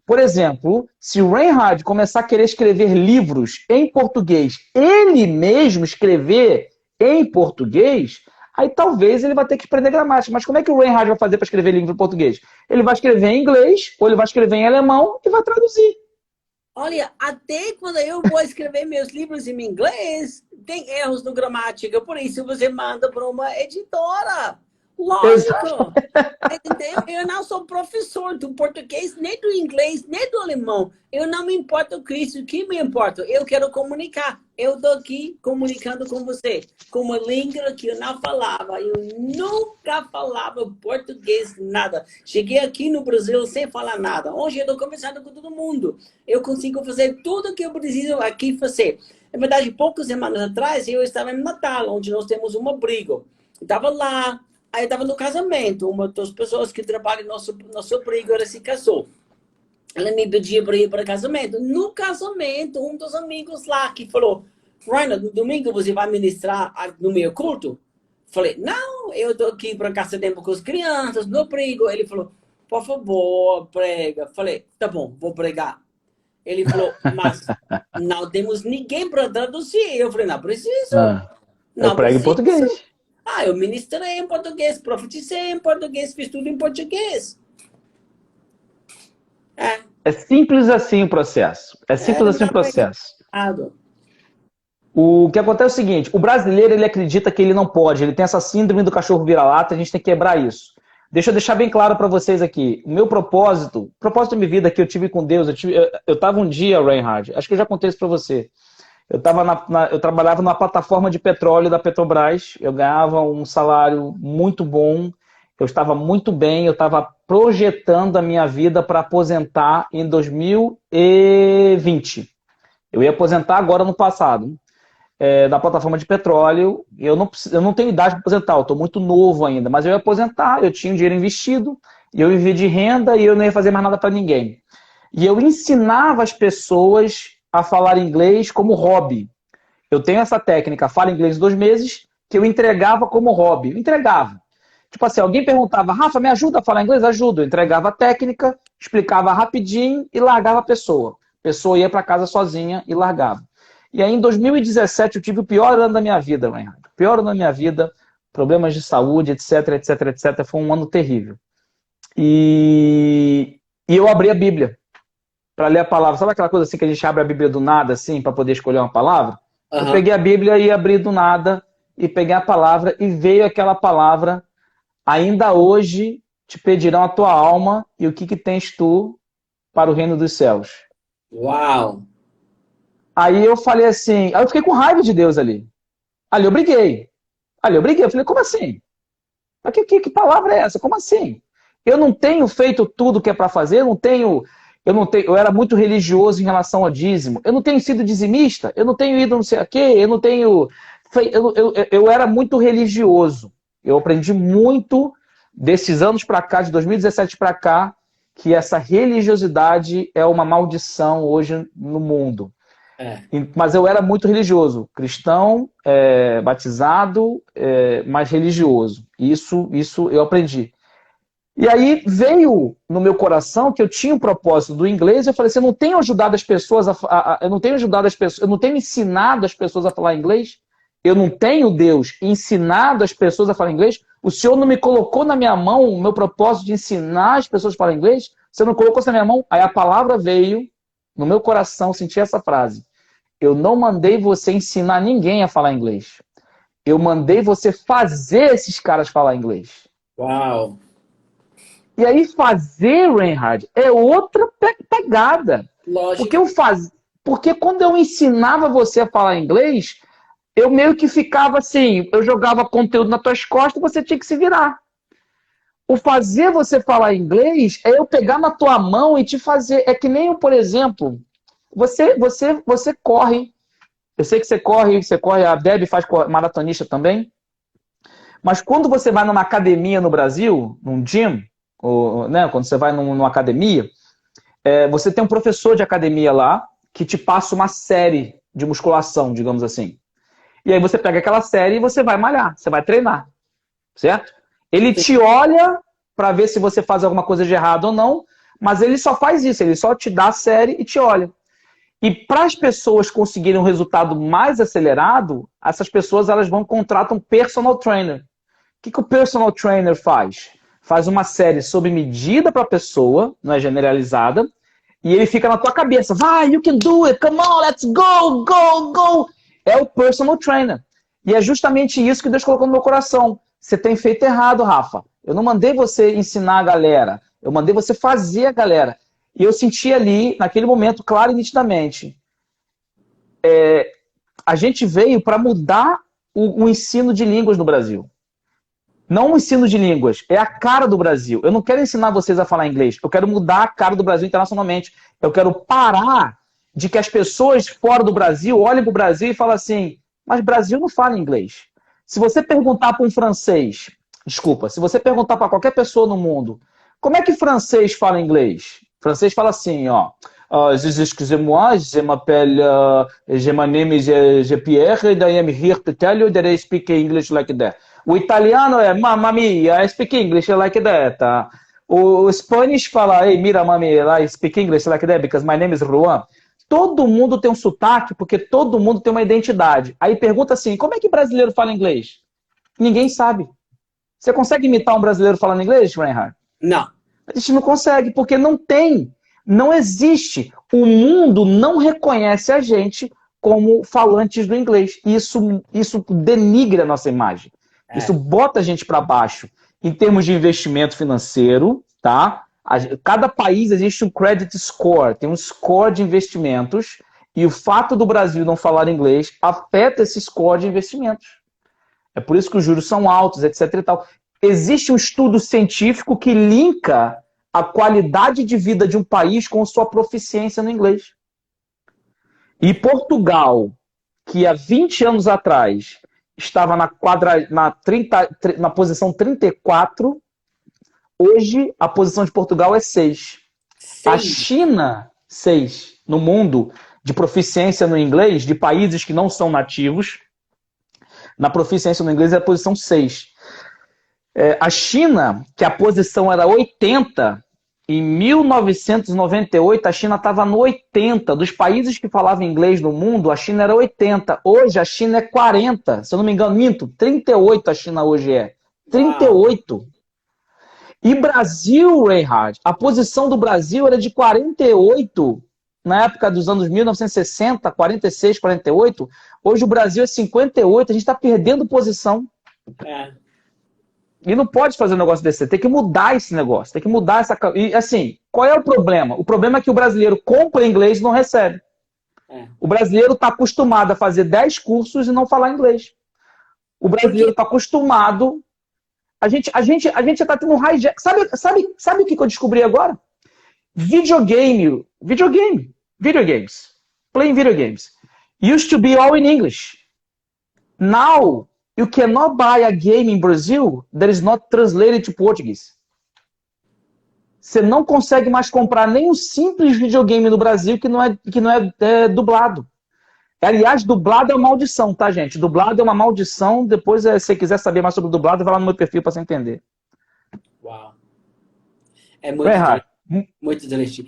Por exemplo, se o Reinhard começar a querer escrever livros em português, ele mesmo escrever em português, aí talvez ele vai ter que aprender gramática. Mas como é que o Reinhard vai fazer para escrever livro em português? Ele vai escrever em inglês, ou ele vai escrever em alemão e vai traduzir. Olha, até quando eu vou escrever meus livros em inglês, tem erros no gramática, por isso você manda para uma editora. Lógico. Entendeu? Eu não sou professor do português, nem do inglês, nem do alemão. Eu não me importo com isso. O que me importa? Eu quero comunicar. Eu estou aqui comunicando com você com uma língua que eu não falava. Eu nunca falava português, nada. Cheguei aqui no Brasil sem falar nada. Hoje eu estou conversando com todo mundo. Eu consigo fazer tudo o que eu preciso aqui fazer. Na verdade, poucas semanas atrás, eu estava em Natal, onde nós temos um abrigo. Estava lá. Aí eu estava no casamento, uma das pessoas que trabalha no nosso abrigo, ela se casou. Ela me pediu para ir para casamento. No casamento, um dos amigos lá que falou, Rainer, no domingo você vai ministrar no meu culto? Falei, não, eu estou aqui para gastar tempo com as crianças, no abrigo. Ele falou, por favor, prega. Falei, tá bom, vou pregar. Ele falou, mas não temos ninguém para traduzir. Eu falei, não preciso. Eu prego em português. Eu ministrei em português, profetizei em português, fiz tudo em português. É simples assim o processo. É simples assim o processo. O que acontece é o seguinte, o brasileiro ele acredita que ele não pode, ele tem essa síndrome do cachorro vira-lata, a gente tem que quebrar isso. Deixa eu deixar bem claro para vocês aqui. O meu propósito de minha vida que eu tive com Deus, eu tava um dia, Reinhard, acho que eu já contei isso para você. Eu trabalhava numa plataforma de petróleo da Petrobras, eu ganhava um salário muito bom, eu estava muito bem, eu estava projetando a minha vida para aposentar em 2020. Eu ia aposentar agora no passado, da plataforma de petróleo. Eu não tenho idade para aposentar, eu estou muito novo ainda, mas eu ia aposentar, eu tinha o dinheiro investido, e eu vivia de renda e eu não ia fazer mais nada para ninguém. E eu ensinava as pessoas a falar inglês como hobby. Eu tenho essa técnica, fala inglês em 2 meses, que eu entregava como hobby. Eu entregava. Tipo assim, alguém perguntava, Rafa, me ajuda a falar inglês? Ajuda. Eu entregava a técnica, explicava rapidinho e largava a pessoa. A pessoa ia para casa sozinha e largava. E aí, em 2017, eu tive o pior ano da minha vida, Reinhard. O pior ano da minha vida, problemas de saúde, etc, etc, etc. Foi um ano terrível. E eu abri a Bíblia para ler a palavra. Sabe aquela coisa assim que a gente abre a Bíblia do nada, assim, para poder escolher uma palavra? Eu peguei a Bíblia e abri do nada, e peguei a palavra, e veio aquela palavra: ainda hoje te pedirão a tua alma, e o que tens tu para o reino dos céus? Uau! Aí eu falei assim, aí eu fiquei com raiva de Deus ali. Ali eu briguei. Eu falei, como assim? Mas que palavra é essa? Como assim? Eu não tenho feito tudo o que é para fazer, eu era muito religioso em relação ao dízimo. Eu não tenho sido dizimista, eu não tenho ido não sei a quê, eu não tenho. Eu era muito religioso. Eu aprendi muito desses anos para cá, de 2017 para cá, que essa religiosidade é uma maldição hoje no mundo. Mas eu era muito religioso, cristão, batizado, mas religioso. Isso eu aprendi. E aí veio no meu coração que eu tinha um propósito do inglês. Eu falei assim, eu não tenho ajudado as pessoas eu não tenho ajudado as pessoas, eu não tenho ensinado as pessoas a falar inglês. Eu não tenho, Deus, ensinado as pessoas a falar inglês. O Senhor não me colocou na minha mão o meu propósito de ensinar as pessoas a falar inglês. Você não colocou isso na minha mão. Aí a palavra veio no meu coração, senti essa frase: eu não mandei você ensinar ninguém a falar inglês. Eu mandei você fazer esses caras falar inglês. Uau! E aí fazer, Reinhard, é outra pegada. Lógico. Porque quando eu ensinava você a falar inglês, eu meio que ficava assim, eu jogava conteúdo nas tuas costas e você tinha que se virar. O fazer você falar inglês é eu pegar na tua mão e te fazer. É que nem, por exemplo, você corre. Eu sei que você corre, a Deb faz maratonista também. Mas quando você vai numa academia no Brasil, num gym, ou, né, quando você vai numa academia, você tem um professor de academia lá que te passa uma série de musculação, digamos assim. E aí você pega aquela série e você vai malhar, você vai treinar, certo? Ele te olha para ver se você faz alguma coisa de errado ou não, mas ele só faz isso, ele só te dá a série e te olha. E para as pessoas conseguirem um resultado mais acelerado, essas pessoas elas contratam um personal trainer. O que o personal trainer faz? Faz uma série sob medida para a pessoa, não é generalizada, e ele fica na tua cabeça. Vai, you can do it, come on, let's go, go, go. É o personal trainer. E é justamente isso que Deus colocou no meu coração. Você tem feito errado, Rafa. Eu não mandei você ensinar a galera, eu mandei você fazer a galera. E eu senti ali, naquele momento, claro e nitidamente, a gente veio para mudar o ensino de línguas no Brasil. Não o ensino de línguas, é a cara do Brasil. Eu não quero ensinar vocês a falar inglês, eu quero mudar a cara do Brasil internacionalmente. Eu quero parar de que as pessoas fora do Brasil olhem para o Brasil e falem assim, mas Brasil não fala inglês. Se você perguntar para um francês, se você perguntar para qualquer pessoa no mundo, como é que francês fala inglês? Francês fala assim, ó. Excusez-moi, je m'appelle, my name is Pierre, and I am here to tell you that I speak English like that. O italiano é, mamma mia, I speak English like that. O Spanish fala, hey, mira, mami, I speak English like that because my name is Juan. Todo mundo tem um sotaque porque todo mundo tem uma identidade. Aí pergunta assim, como é que brasileiro fala inglês? Ninguém sabe. Você consegue imitar um brasileiro falando inglês, Reinhard? Não. A gente não consegue, porque não tem. Não existe. O mundo não reconhece a gente como falantes do inglês. Isso denigra a nossa imagem. Isso bota a gente para baixo. em termos de investimento financeiro, tá? Cada país existe um credit score, tem um score de investimentos, e o fato do Brasil não falar inglês afeta esse score de investimentos. É por isso que os juros são altos, etc. e tal. Existe um estudo científico que linka a qualidade de vida de um país com sua proficiência no inglês. E Portugal, que há 20 anos atrás estava na posição 34, hoje a posição de Portugal é 6. A China, 6, no mundo de proficiência no inglês, de países que não são nativos, na proficiência no inglês é a posição 6. A China, que a posição era 80, em 1998 a China estava no 80. Dos países que falavam inglês no mundo, a China era 80. Hoje a China é 40. Se eu não me engano, minto, 38 a China hoje é. 38. Uau. E Brasil, Reinhard, a posição do Brasil era de 48 na época dos anos 1960, 46, 48. Hoje o Brasil é 58, a gente está perdendo posição. E não pode fazer um negócio desse, tem que mudar esse negócio, tem que mudar essa... E assim, qual é o problema? O problema é que o brasileiro compra inglês e não recebe. O brasileiro está acostumado a fazer 10 cursos e não falar inglês. O brasileiro está acostumado... A gente está tendo um hijack. Sabe o que eu descobri agora? Videogames. Playing video games. Used to be all in English. Now, you cannot buy a game in Brazil that is not translated to Portuguese. Você não consegue mais comprar nem um simples videogame no Brasil que não é dublado. Aliás, dublado é uma maldição, tá, gente? Dublado é uma maldição. Depois, se você quiser saber mais sobre dublado, vai lá no meu perfil para você entender. Uau. É muito triste.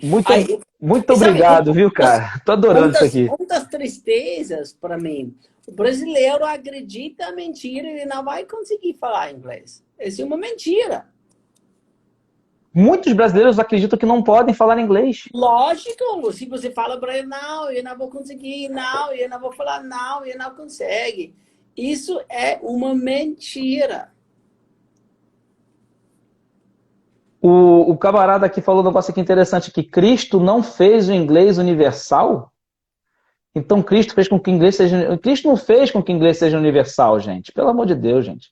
Muito obrigado, viu, cara? Tô adorando isso aqui. Uma das tristezas para mim, o brasileiro acredita mentira e não vai conseguir falar inglês. Isso é uma mentira. Muitos brasileiros acreditam que não podem falar inglês. Lógico, se você fala para ele, não, eu não vou conseguir, não, eu não vou falar, não, eu não consegue. Isso é uma mentira. O camarada aqui falou um negócio aqui interessante, que Cristo não fez o inglês universal? Então Cristo fez com que o inglês seja... Cristo não fez com que o inglês seja universal, gente. Pelo amor de Deus, gente.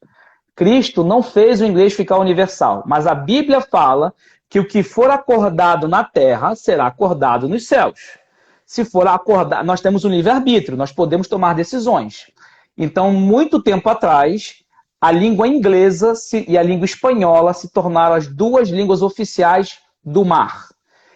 Cristo não fez o inglês ficar universal, mas a Bíblia fala que o que for acordado na terra será acordado nos céus. Se for acordado, nós temos um livre-arbítrio, nós podemos tomar decisões. Então, muito tempo atrás, a língua inglesa e a língua espanhola se tornaram as duas línguas oficiais do mar.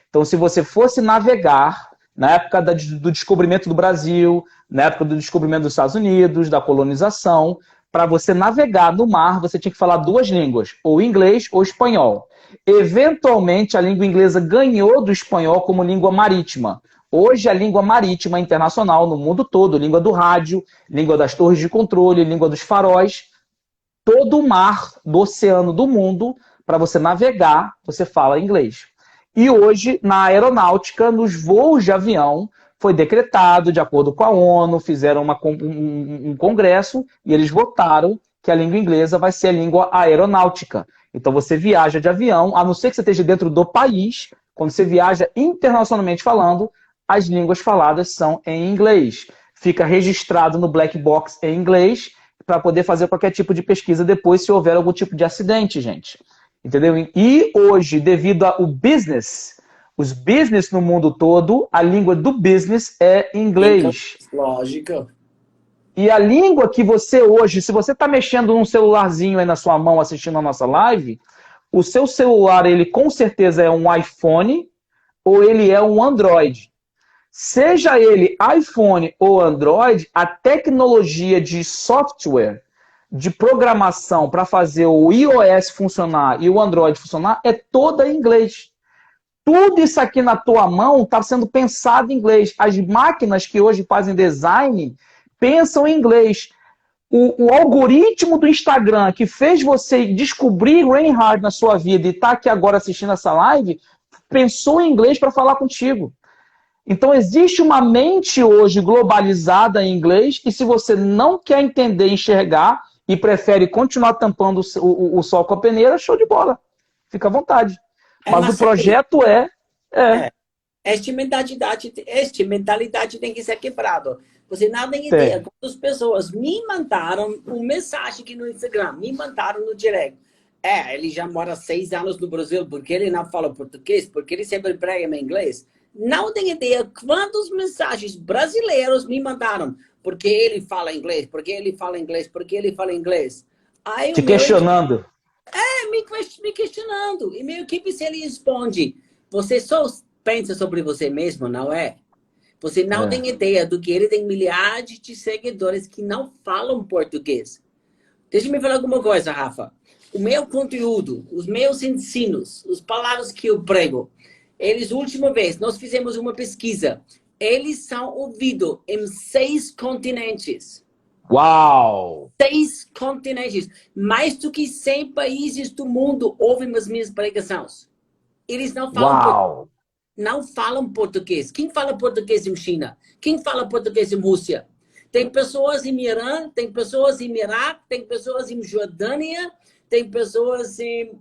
Então, se você fosse navegar, na época do descobrimento do Brasil, na época do descobrimento dos Estados Unidos, da colonização, para você navegar no mar, você tinha que falar duas línguas, ou inglês ou espanhol. Eventualmente, a língua inglesa ganhou do espanhol como língua marítima. Hoje, a língua marítima internacional no mundo todo, língua do rádio, língua das torres de controle, língua dos faróis, todo o mar do oceano do mundo, para você navegar, você fala inglês. E hoje, na aeronáutica, nos voos de avião, foi decretado, de acordo com a ONU, fizeram um congresso e eles votaram que a língua inglesa vai ser a língua aeronáutica. Então você viaja de avião, a não ser que você esteja dentro do país, quando você viaja internacionalmente falando, as línguas faladas são em inglês. Fica registrado no black box em inglês para poder fazer qualquer tipo de pesquisa depois se houver algum tipo de acidente, gente. Entendeu? E hoje, devido ao business... Os business no mundo todo, a língua do business é inglês. Lógico. E a língua que você hoje, se você está mexendo num celularzinho aí na sua mão assistindo a nossa live, o seu celular, ele com certeza é um iPhone ou ele é um Android. Seja ele iPhone ou Android, a tecnologia de software, de programação para fazer o iOS funcionar e o Android funcionar é toda em inglês. Tudo isso aqui na tua mão está sendo pensado em inglês. As máquinas que hoje fazem design pensam em inglês. O algoritmo do Instagram que fez você descobrir Reinhard na sua vida e está aqui agora assistindo essa live, pensou em inglês para falar contigo. Então existe uma mente hoje globalizada em inglês e se você não quer entender, enxergar e prefere continuar tampando o sol com a peneira, show de bola. Fica à vontade. Mas o Mas projeto é, é, esta mentalidade tem que ser quebrada. Você não tem ideia tem. quantas pessoas me mandaram um mensagem aqui no Instagram, me mandaram no direct. Ele já mora 6 anos no Brasil, porque ele não fala português, porque ele sempre prega em inglês. Não tem ideia quantas mensagens brasileiros me mandaram, porque ele fala inglês, porque ele fala inglês, porque ele fala inglês. Aí o Te meu questionando. me questionando. E meio que se ele responde, você só pensa sobre você mesmo, não é? Você não É. tem ideia do que ele tem milhares de seguidores que não falam português. Deixa eu me falar alguma coisa, Rafa. O meu conteúdo, os meus ensinos, as palavras que eu prego, eles, última vez, nós fizemos uma pesquisa. Eles são ouvidos em 6 continentes. Uau! 6 continentes. Mais do que 100 países do mundo ouvem as minhas pregações. Eles Uau! não falam português. Quem fala português em China? Quem fala português em Rússia? Tem pessoas em Irã, tem pessoas em Iraque, tem pessoas em Jordânia, tem pessoas em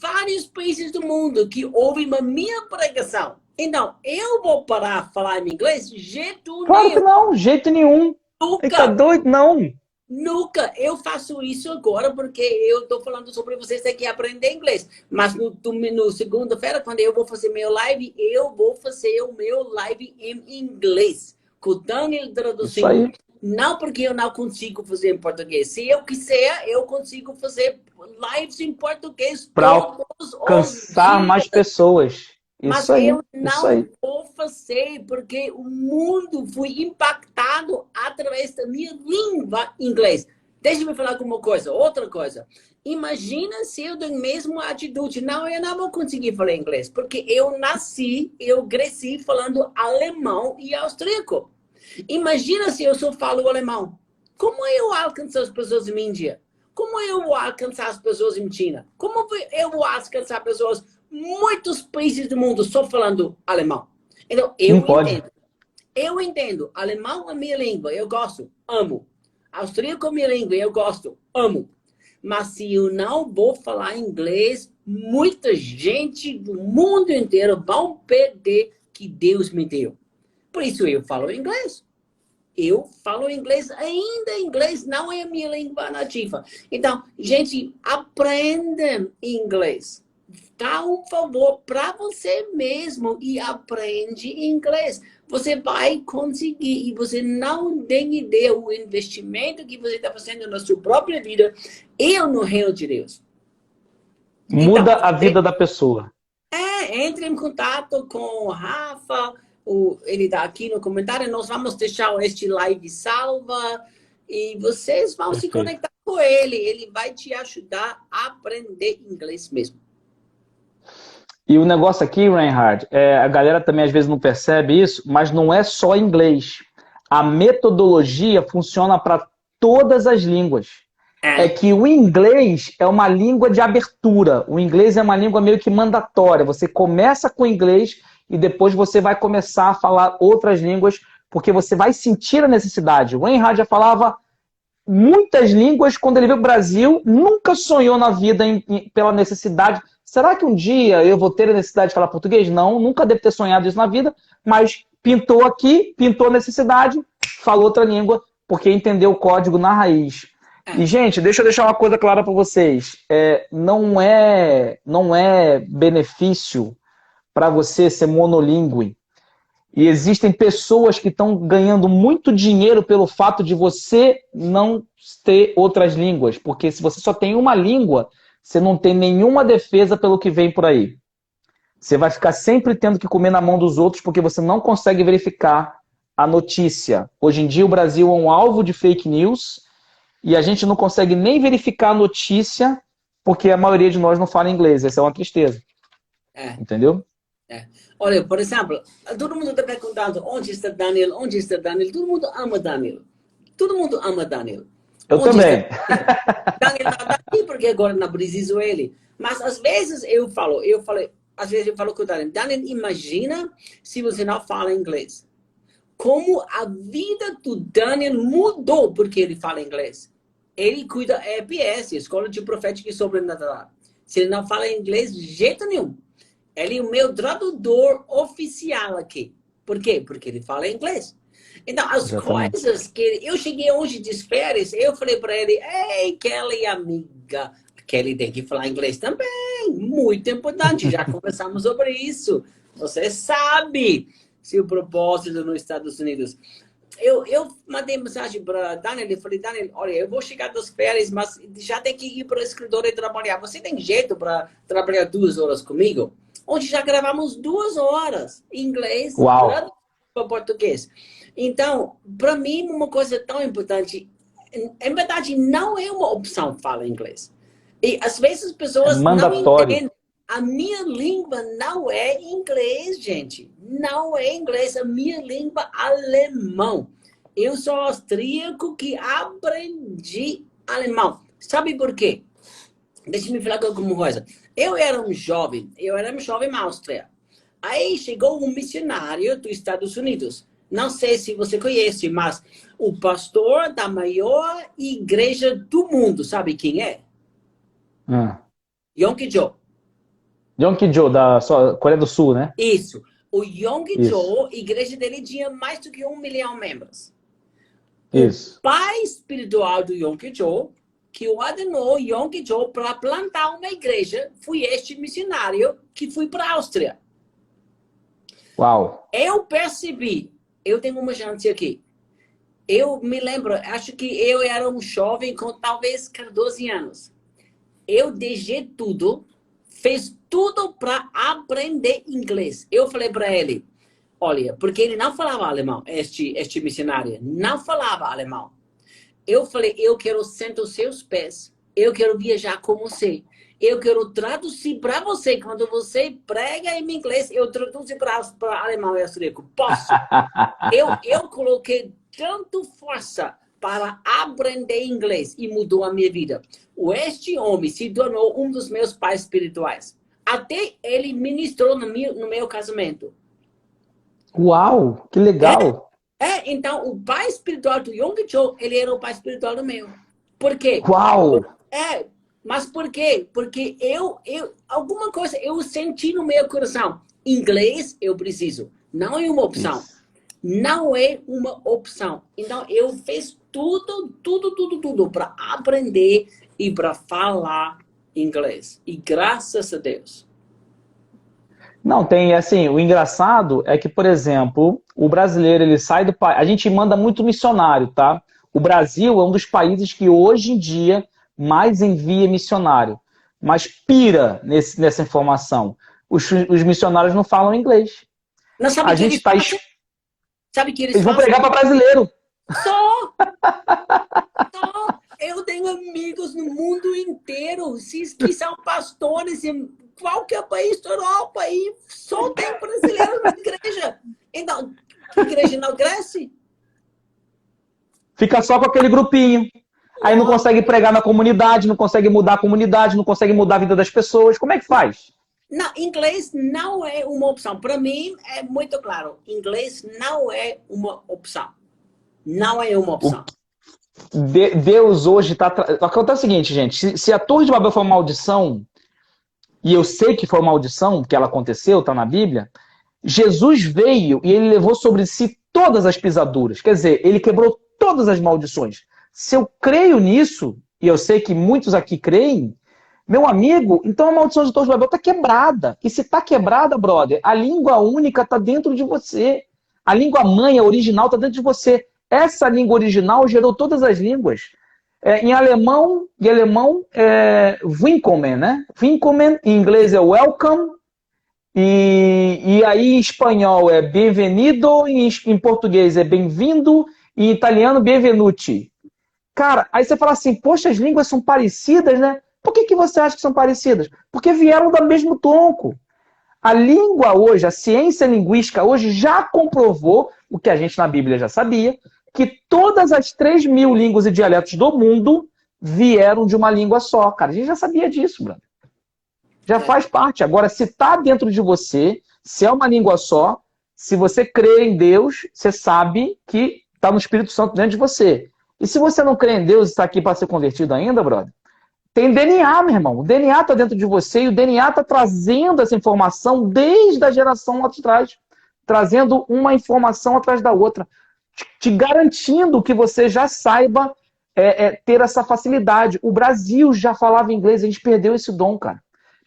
vários países do mundo que ouvem a minha pregação. Então, eu vou parar de falar em inglês? Jeito Claro que nenhum. não, jeito nenhum. Ele tá Nunca. doido? Não. Nunca. Eu faço isso agora porque eu estou falando sobre vocês têm que aprender inglês. Mas no segunda-feira, quando eu vou fazer meu live, eu vou fazer o meu live em inglês, com o Daniel Isso traduzindo. aí. Não porque eu não consigo fazer em português. Se eu quiser, eu consigo fazer lives em português Para todos os alcançar mais dias. pessoas. Mas Isso aí. eu Isso não aí. vou fazer porque o mundo foi impactado através da minha língua inglês. Deixa-me falar alguma coisa, outra coisa. Imagina se eu tenho a mesma atitude. Não, eu não vou conseguir falar inglês, porque eu cresci falando alemão e austríaco. Imagina se eu só falo alemão. Como eu alcanço as pessoas em Índia? Como eu vou alcançar as pessoas em China? Como eu vou alcançar pessoas em muitos países do mundo só falando alemão? Então, Não eu pode. entendo. Eu entendo. Alemão é minha língua, eu gosto, amo. Austríaco é minha língua, eu gosto, amo. Mas se eu não vou falar inglês, muita gente do mundo inteiro vão perder que Deus me deu. Por isso eu falo inglês. Eu falo inglês, ainda inglês não é a minha língua nativa. Então, gente, aprenda inglês. Dá um favor para você mesmo e aprende inglês. Você vai conseguir e você não tem ideia o investimento que você está fazendo na sua própria vida e no reino de Deus. Então, Muda a vida da pessoa. entre em contato com o Rafa, ele está aqui no comentário. Nós vamos deixar este live salva e vocês vão se Perfeito. conectar com ele. Ele vai te ajudar a aprender inglês mesmo. E o negócio aqui, Reinhard, a galera também às vezes não percebe isso, mas não é só inglês. A metodologia funciona para todas as línguas. É que o inglês é uma língua de abertura. O inglês é uma língua meio que mandatória. Você começa com o inglês e depois você vai começar a falar outras línguas, porque você vai sentir a necessidade. O Reinhard já falava muitas línguas quando ele veio para o Brasil, nunca sonhou na vida pela necessidade. Será que um dia eu vou ter a necessidade de falar português? Não, nunca deve ter sonhado isso na vida, mas pintou aqui, pintou a necessidade, falou outra língua, porque entendeu o código na raiz. E, gente, deixa eu deixar uma coisa clara para vocês. Não é benefício para você ser monolíngue. E existem pessoas que estão ganhando muito dinheiro pelo fato de você não ter outras línguas. Porque se você só tem uma língua, você não tem nenhuma defesa pelo que vem por aí. Você vai ficar sempre tendo que comer na mão dos outros porque você não consegue verificar a notícia. Hoje em dia o Brasil é um alvo de fake news e a gente não consegue nem verificar a notícia porque a maioria de nós não fala inglês. Essa é uma tristeza. Entendeu? Olha, por exemplo, todo mundo está perguntando onde está Daniel, onde está Daniel. Todo mundo ama Daniel. Todo mundo ama Daniel. Eu Onde também. Daniel está aqui porque agora não preciso ele. Mas às vezes às vezes eu falo com o Daniel, Daniel, imagina se você não fala inglês. Como a vida do Daniel mudou porque ele fala inglês. Ele cuida EPS, Escola de Profética e Sobrenatural. Se ele não fala inglês de jeito nenhum. Ele é o meu tradutor oficial aqui. Por quê? Porque ele fala inglês. Então, as Exatamente. coisas que... Eu cheguei hoje de férias, eu falei para ele, ei, Kelly, amiga, Kelly tem que falar inglês também. Muito importante, já conversamos sobre isso. Você sabe se o propósito nos Estados Unidos... Eu mandei mensagem para Daniel e falei, Daniel, olha, eu vou chegar das férias, mas já tem que ir para o escritório e trabalhar. Você tem jeito para trabalhar 2 horas comigo? Onde já gravamos 2 horas em inglês, Uau! traduzido para português. Então, para mim, uma coisa tão importante, em verdade, não é uma opção falar inglês. E às vezes as É pessoas não mandatório. entendem. A minha língua não é inglês, gente. Não é inglês. A minha língua é alemão. Eu sou austríaco que aprendi alemão. Sabe por quê? Deixa eu me falar alguma coisa. Eu era um jovem na Áustria. Aí chegou um missionário dos Estados Unidos. Não sei se você conhece, mas o pastor da maior igreja do mundo, sabe quem é? Ah. Yonggi-cho. Yonggi-jo, Coreia do Sul, né? Isso. O Isso, Yonggi-cho, a igreja dele tinha mais do que 1 milhão de membros. O isso. pai espiritual do Yonggi-cho, que ordenou Yonggi-cho para plantar uma igreja, foi este missionário que foi para a Áustria. Uau! Eu percebi, eu tenho uma chance aqui. Eu me lembro, acho que eu era um jovem com talvez 14 anos. Eu deixei tudo, fez tudo para aprender inglês. Eu falei para ele, olha, porque ele não falava alemão, este missionário, não falava alemão. Eu falei, eu quero sentar os seus pés, eu quero viajar com você, eu quero traduzir para você, quando você prega em inglês, eu traduzo para alemão e austríaco. Posso? Eu coloquei tanto força para aprender inglês e mudou a minha vida. Este homem se tornou um dos meus pais espirituais. Até ele ministrou no meu casamento. Uau! Que legal! Então, o pai espiritual do Yonggi-cho, ele era o pai espiritual do meu. Por quê? Uau! Mas por quê? Porque alguma coisa eu senti no meu coração. Inglês eu preciso. Não é uma opção. Isso. Não é uma opção. Então, eu fiz tudo para aprender e para falar inglês. E graças a Deus. Não, tem assim, o engraçado é que, por exemplo, o brasileiro, ele sai do país, a gente manda muito missionário, tá? O Brasil é um dos países que hoje em dia mais envia missionário, mas pira nessa informação. Os missionários não falam inglês. Não sabe A o que gente eles está... fazem? Sabe o que eles Eles vão fazem? pregar para brasileiro. Só! Eu tenho amigos no mundo inteiro que são pastores em qualquer país da Europa e só tem brasileiros na igreja. Então, a igreja não cresce? Fica só com aquele grupinho. Aí não consegue pregar na comunidade, não consegue mudar a comunidade, não consegue mudar a vida das pessoas. Como é que faz? Não, inglês não é uma opção. Para mim, é muito claro. Inglês não é uma opção. Não é uma opção. Deus hoje está... Acontece o seguinte, gente. Se a Torre de Babel foi uma maldição, e eu sei que foi uma maldição, que ela aconteceu, está na Bíblia, Jesus veio e ele levou sobre si todas as pisaduras. Quer dizer, ele quebrou todas as maldições. Se eu creio nisso, e eu sei que muitos aqui creem, meu amigo, então a maldição de Torre de Babel está quebrada. E se está quebrada, brother, a língua única está dentro de você. A língua mãe, a original, está dentro de você. Essa língua original gerou todas as línguas. Em alemão, é Willkommen, né? Willkommen, em inglês é welcome, e aí em espanhol é bem-vindo, em português é bem-vindo, e em italiano benvenuti. Cara, aí você fala assim, poxa, as línguas são parecidas, né? Por que você acha que são parecidas? Porque vieram do mesmo tronco. A língua hoje, a ciência linguística hoje já comprovou, o que a gente na Bíblia já sabia, que todas as 3.000 línguas e dialetos do mundo vieram de uma língua só. Cara, a gente já sabia disso, brother. Já faz parte. Agora, se está dentro de você, se é uma língua só, se você crê em Deus, você sabe que está no Espírito Santo dentro de você. E se você não crê em Deus e está aqui para ser convertido ainda, brother, tem DNA, meu irmão. O DNA está dentro de você e o DNA está trazendo essa informação desde a geração lá de trás. Trazendo uma informação atrás da outra. Te garantindo que você já saiba ter essa facilidade. O Brasil já falava inglês, a gente perdeu esse dom, cara.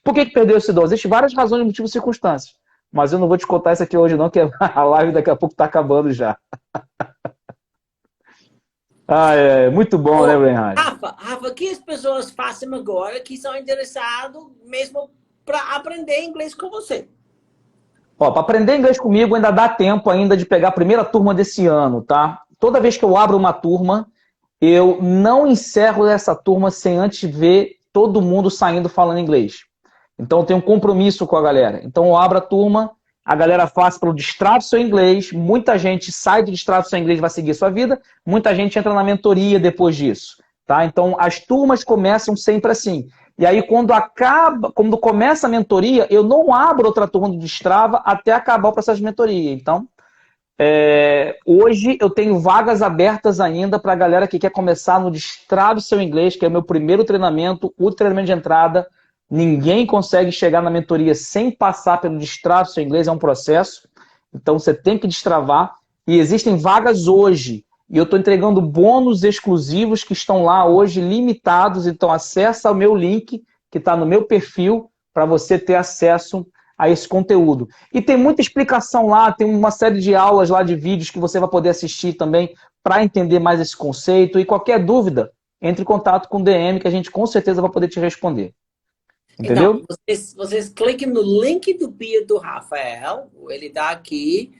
Por que perdeu esse dom? Existem várias razões, motivos e circunstâncias. Mas eu não vou te contar isso aqui hoje não, que a live daqui a pouco está acabando já. Muito bom, né, Reinhard? Rafa, o que as pessoas fazem agora que são interessadas mesmo para aprender inglês com você? Para aprender inglês comigo ainda dá tempo ainda de pegar a primeira turma desse ano, tá? Toda vez que eu abro uma turma, eu não encerro essa turma sem antes ver todo mundo saindo falando inglês. Então eu tenho um compromisso com a galera. Então eu abro a turma, a galera faz pelo Destrave Seu Inglês, muita gente sai do Destrave Seu Inglês e vai seguir sua vida, muita gente entra na mentoria depois disso, tá? Então as turmas começam sempre assim. E aí quando começa a mentoria, eu não abro outra turma do Destrava até acabar o processo de mentoria. Então, hoje eu tenho vagas abertas ainda para a galera que quer começar no Destrave Seu Inglês, que é o meu primeiro treinamento, o treinamento de entrada. Ninguém consegue chegar na mentoria sem passar pelo Destrave Seu Inglês, é um processo. Então você tem que destravar. E existem vagas hoje. E eu estou entregando bônus exclusivos que estão lá hoje, limitados. Então acessa o meu link, que está no meu perfil, para você ter acesso a esse conteúdo. E tem muita explicação lá, tem uma série de aulas lá de vídeos que você vai poder assistir também para entender mais esse conceito. E qualquer dúvida, entre em contato com o DM, que a gente com certeza vai poder te responder. Entendeu? Então, vocês cliquem no link do bio do Rafael, ele está aqui.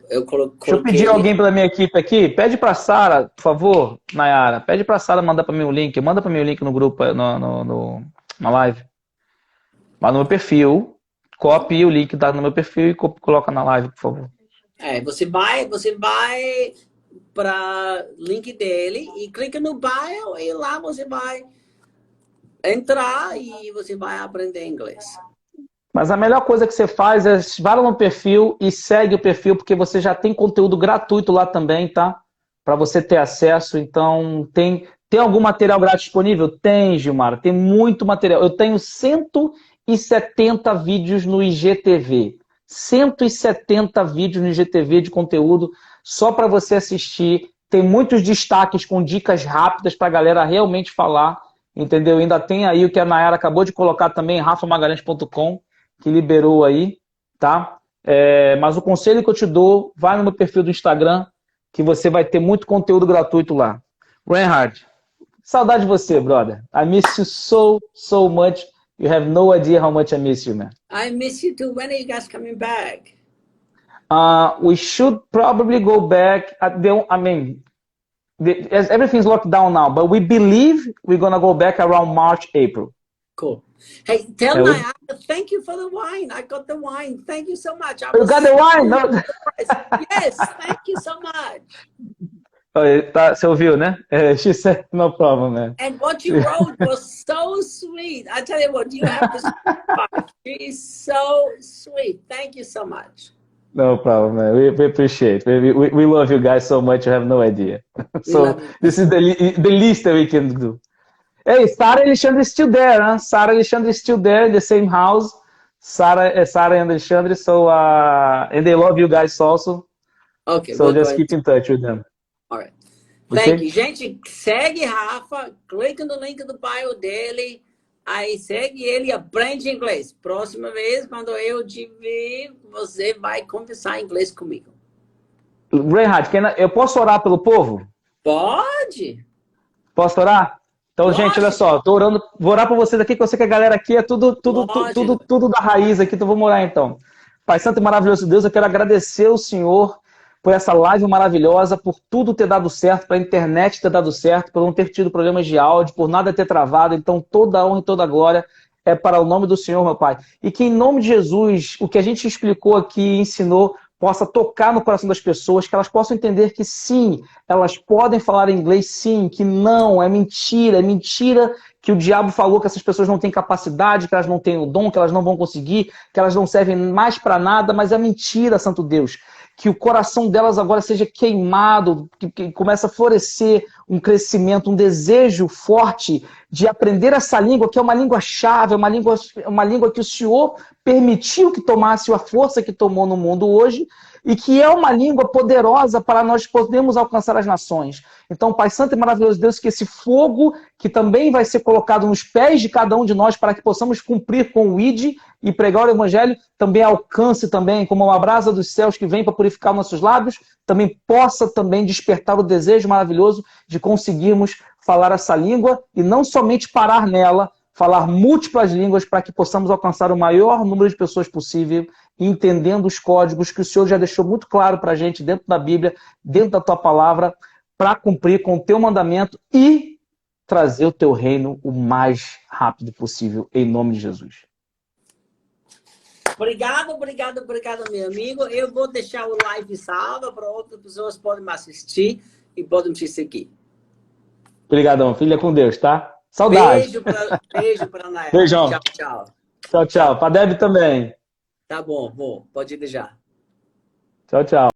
Deixa eu pedir alguém pela minha equipe aqui. Pede para Sara, por favor, Nayara. Pede para Sara mandar para mim o link. Manda para mim o link no grupo, na live. Vai no meu perfil, copie o link tá no meu perfil e coloca na live, por favor. Você vai para link dele e clica no bio e lá você vai entrar e você vai aprender inglês. Mas a melhor coisa que você faz é vai lá no perfil e segue o perfil, porque você já tem conteúdo gratuito lá também, tá? Para você ter acesso. Então, tem algum material grátis disponível? Tem, Gilmar. Tem muito material. Eu tenho 170 vídeos no IGTV. 170 vídeos no IGTV de conteúdo só para você assistir. Tem muitos destaques com dicas rápidas para a galera realmente falar. Entendeu? Ainda tem aí o que a Nayara acabou de colocar também, rafamagalhães.com, que liberou aí, tá? Mas o conselho que eu te dou, vai no meu perfil do Instagram, que você vai ter muito conteúdo gratuito lá. Reinhard, saudade de você, brother. I miss you so, so much. You have no idea how much I miss you, man. I miss you too. When are you guys coming back? We should probably go back everything's locked down now, but we believe we're going to go back around March, April. Cool. Hey, tell Nayara, thank you for the wine. I got the wine. Thank you so much. You got the wine? No. Yes, thank you so much. Você ouviu, né? She said, no problem, man. And what you wrote was so sweet. I tell you what, you have this She's so sweet. Thank you so much. No problem, man. We appreciate it. We love you guys so much, you have no idea. So this is the least that we can do. Hey, Sarah Alexandre is still there, huh? Sarah Alexandre is still there in the same house. Sarah and Alexandre, so and they love you guys also. Okay. So just keep in touch with them. All right. Thank you. Gente, segue Rafa, clica no link do bio dele, aí segue ele e aprende inglês. Próxima vez, quando eu te ver, você vai conversar inglês comigo. Reinhard, eu posso orar pelo povo? Pode. Posso orar? Então, gente, olha só, tô orando, vou orar por vocês aqui, que eu sei que a galera aqui é tudo da raiz aqui, então vamos orar então. Pai Santo e maravilhoso Deus, eu quero agradecer ao Senhor por essa live maravilhosa, por tudo ter dado certo, para a internet ter dado certo, por não ter tido problemas de áudio, por nada ter travado. Então, toda a honra e toda a glória é para o nome do Senhor, meu Pai. E que em nome de Jesus, o que a gente explicou aqui e ensinou, possa tocar no coração das pessoas, que elas possam entender que sim, elas podem falar inglês sim, que não, é mentira que o diabo falou que essas pessoas não têm capacidade, que elas não têm o dom, que elas não vão conseguir, que elas não servem mais para nada, mas é mentira, Santo Deus. que o coração delas agora seja queimado, que comece a florescer um crescimento, um desejo forte de aprender essa língua, que é uma língua-chave, uma língua que o Senhor permitiu que tomasse a força que tomou no mundo hoje, e que é uma língua poderosa para nós podermos alcançar as nações. Então, Pai Santo e maravilhoso Deus, que esse fogo que também vai ser colocado nos pés de cada um de nós para que possamos cumprir com o ID e pregar o Evangelho, também alcance também, como uma brasa dos céus que vem para purificar nossos lábios, também possa também despertar o desejo maravilhoso de conseguirmos falar essa língua e não somente parar nela, falar múltiplas línguas para que possamos alcançar o maior número de pessoas possível, entendendo os códigos que o Senhor já deixou muito claro para a gente dentro da Bíblia, dentro da tua palavra, para cumprir com o teu mandamento e trazer o teu reino o mais rápido possível, em nome de Jesus. Obrigado, meu amigo. Eu vou deixar o live salvo para outras pessoas podem me assistir e podem te seguir. Obrigadão, filha, com Deus, tá? Saudade. Beijo para Naela. Beijão. Tchau, tchau. Tchau, tchau. Para Deb também. Tá bom, vou. Pode ir já. Tchau, tchau.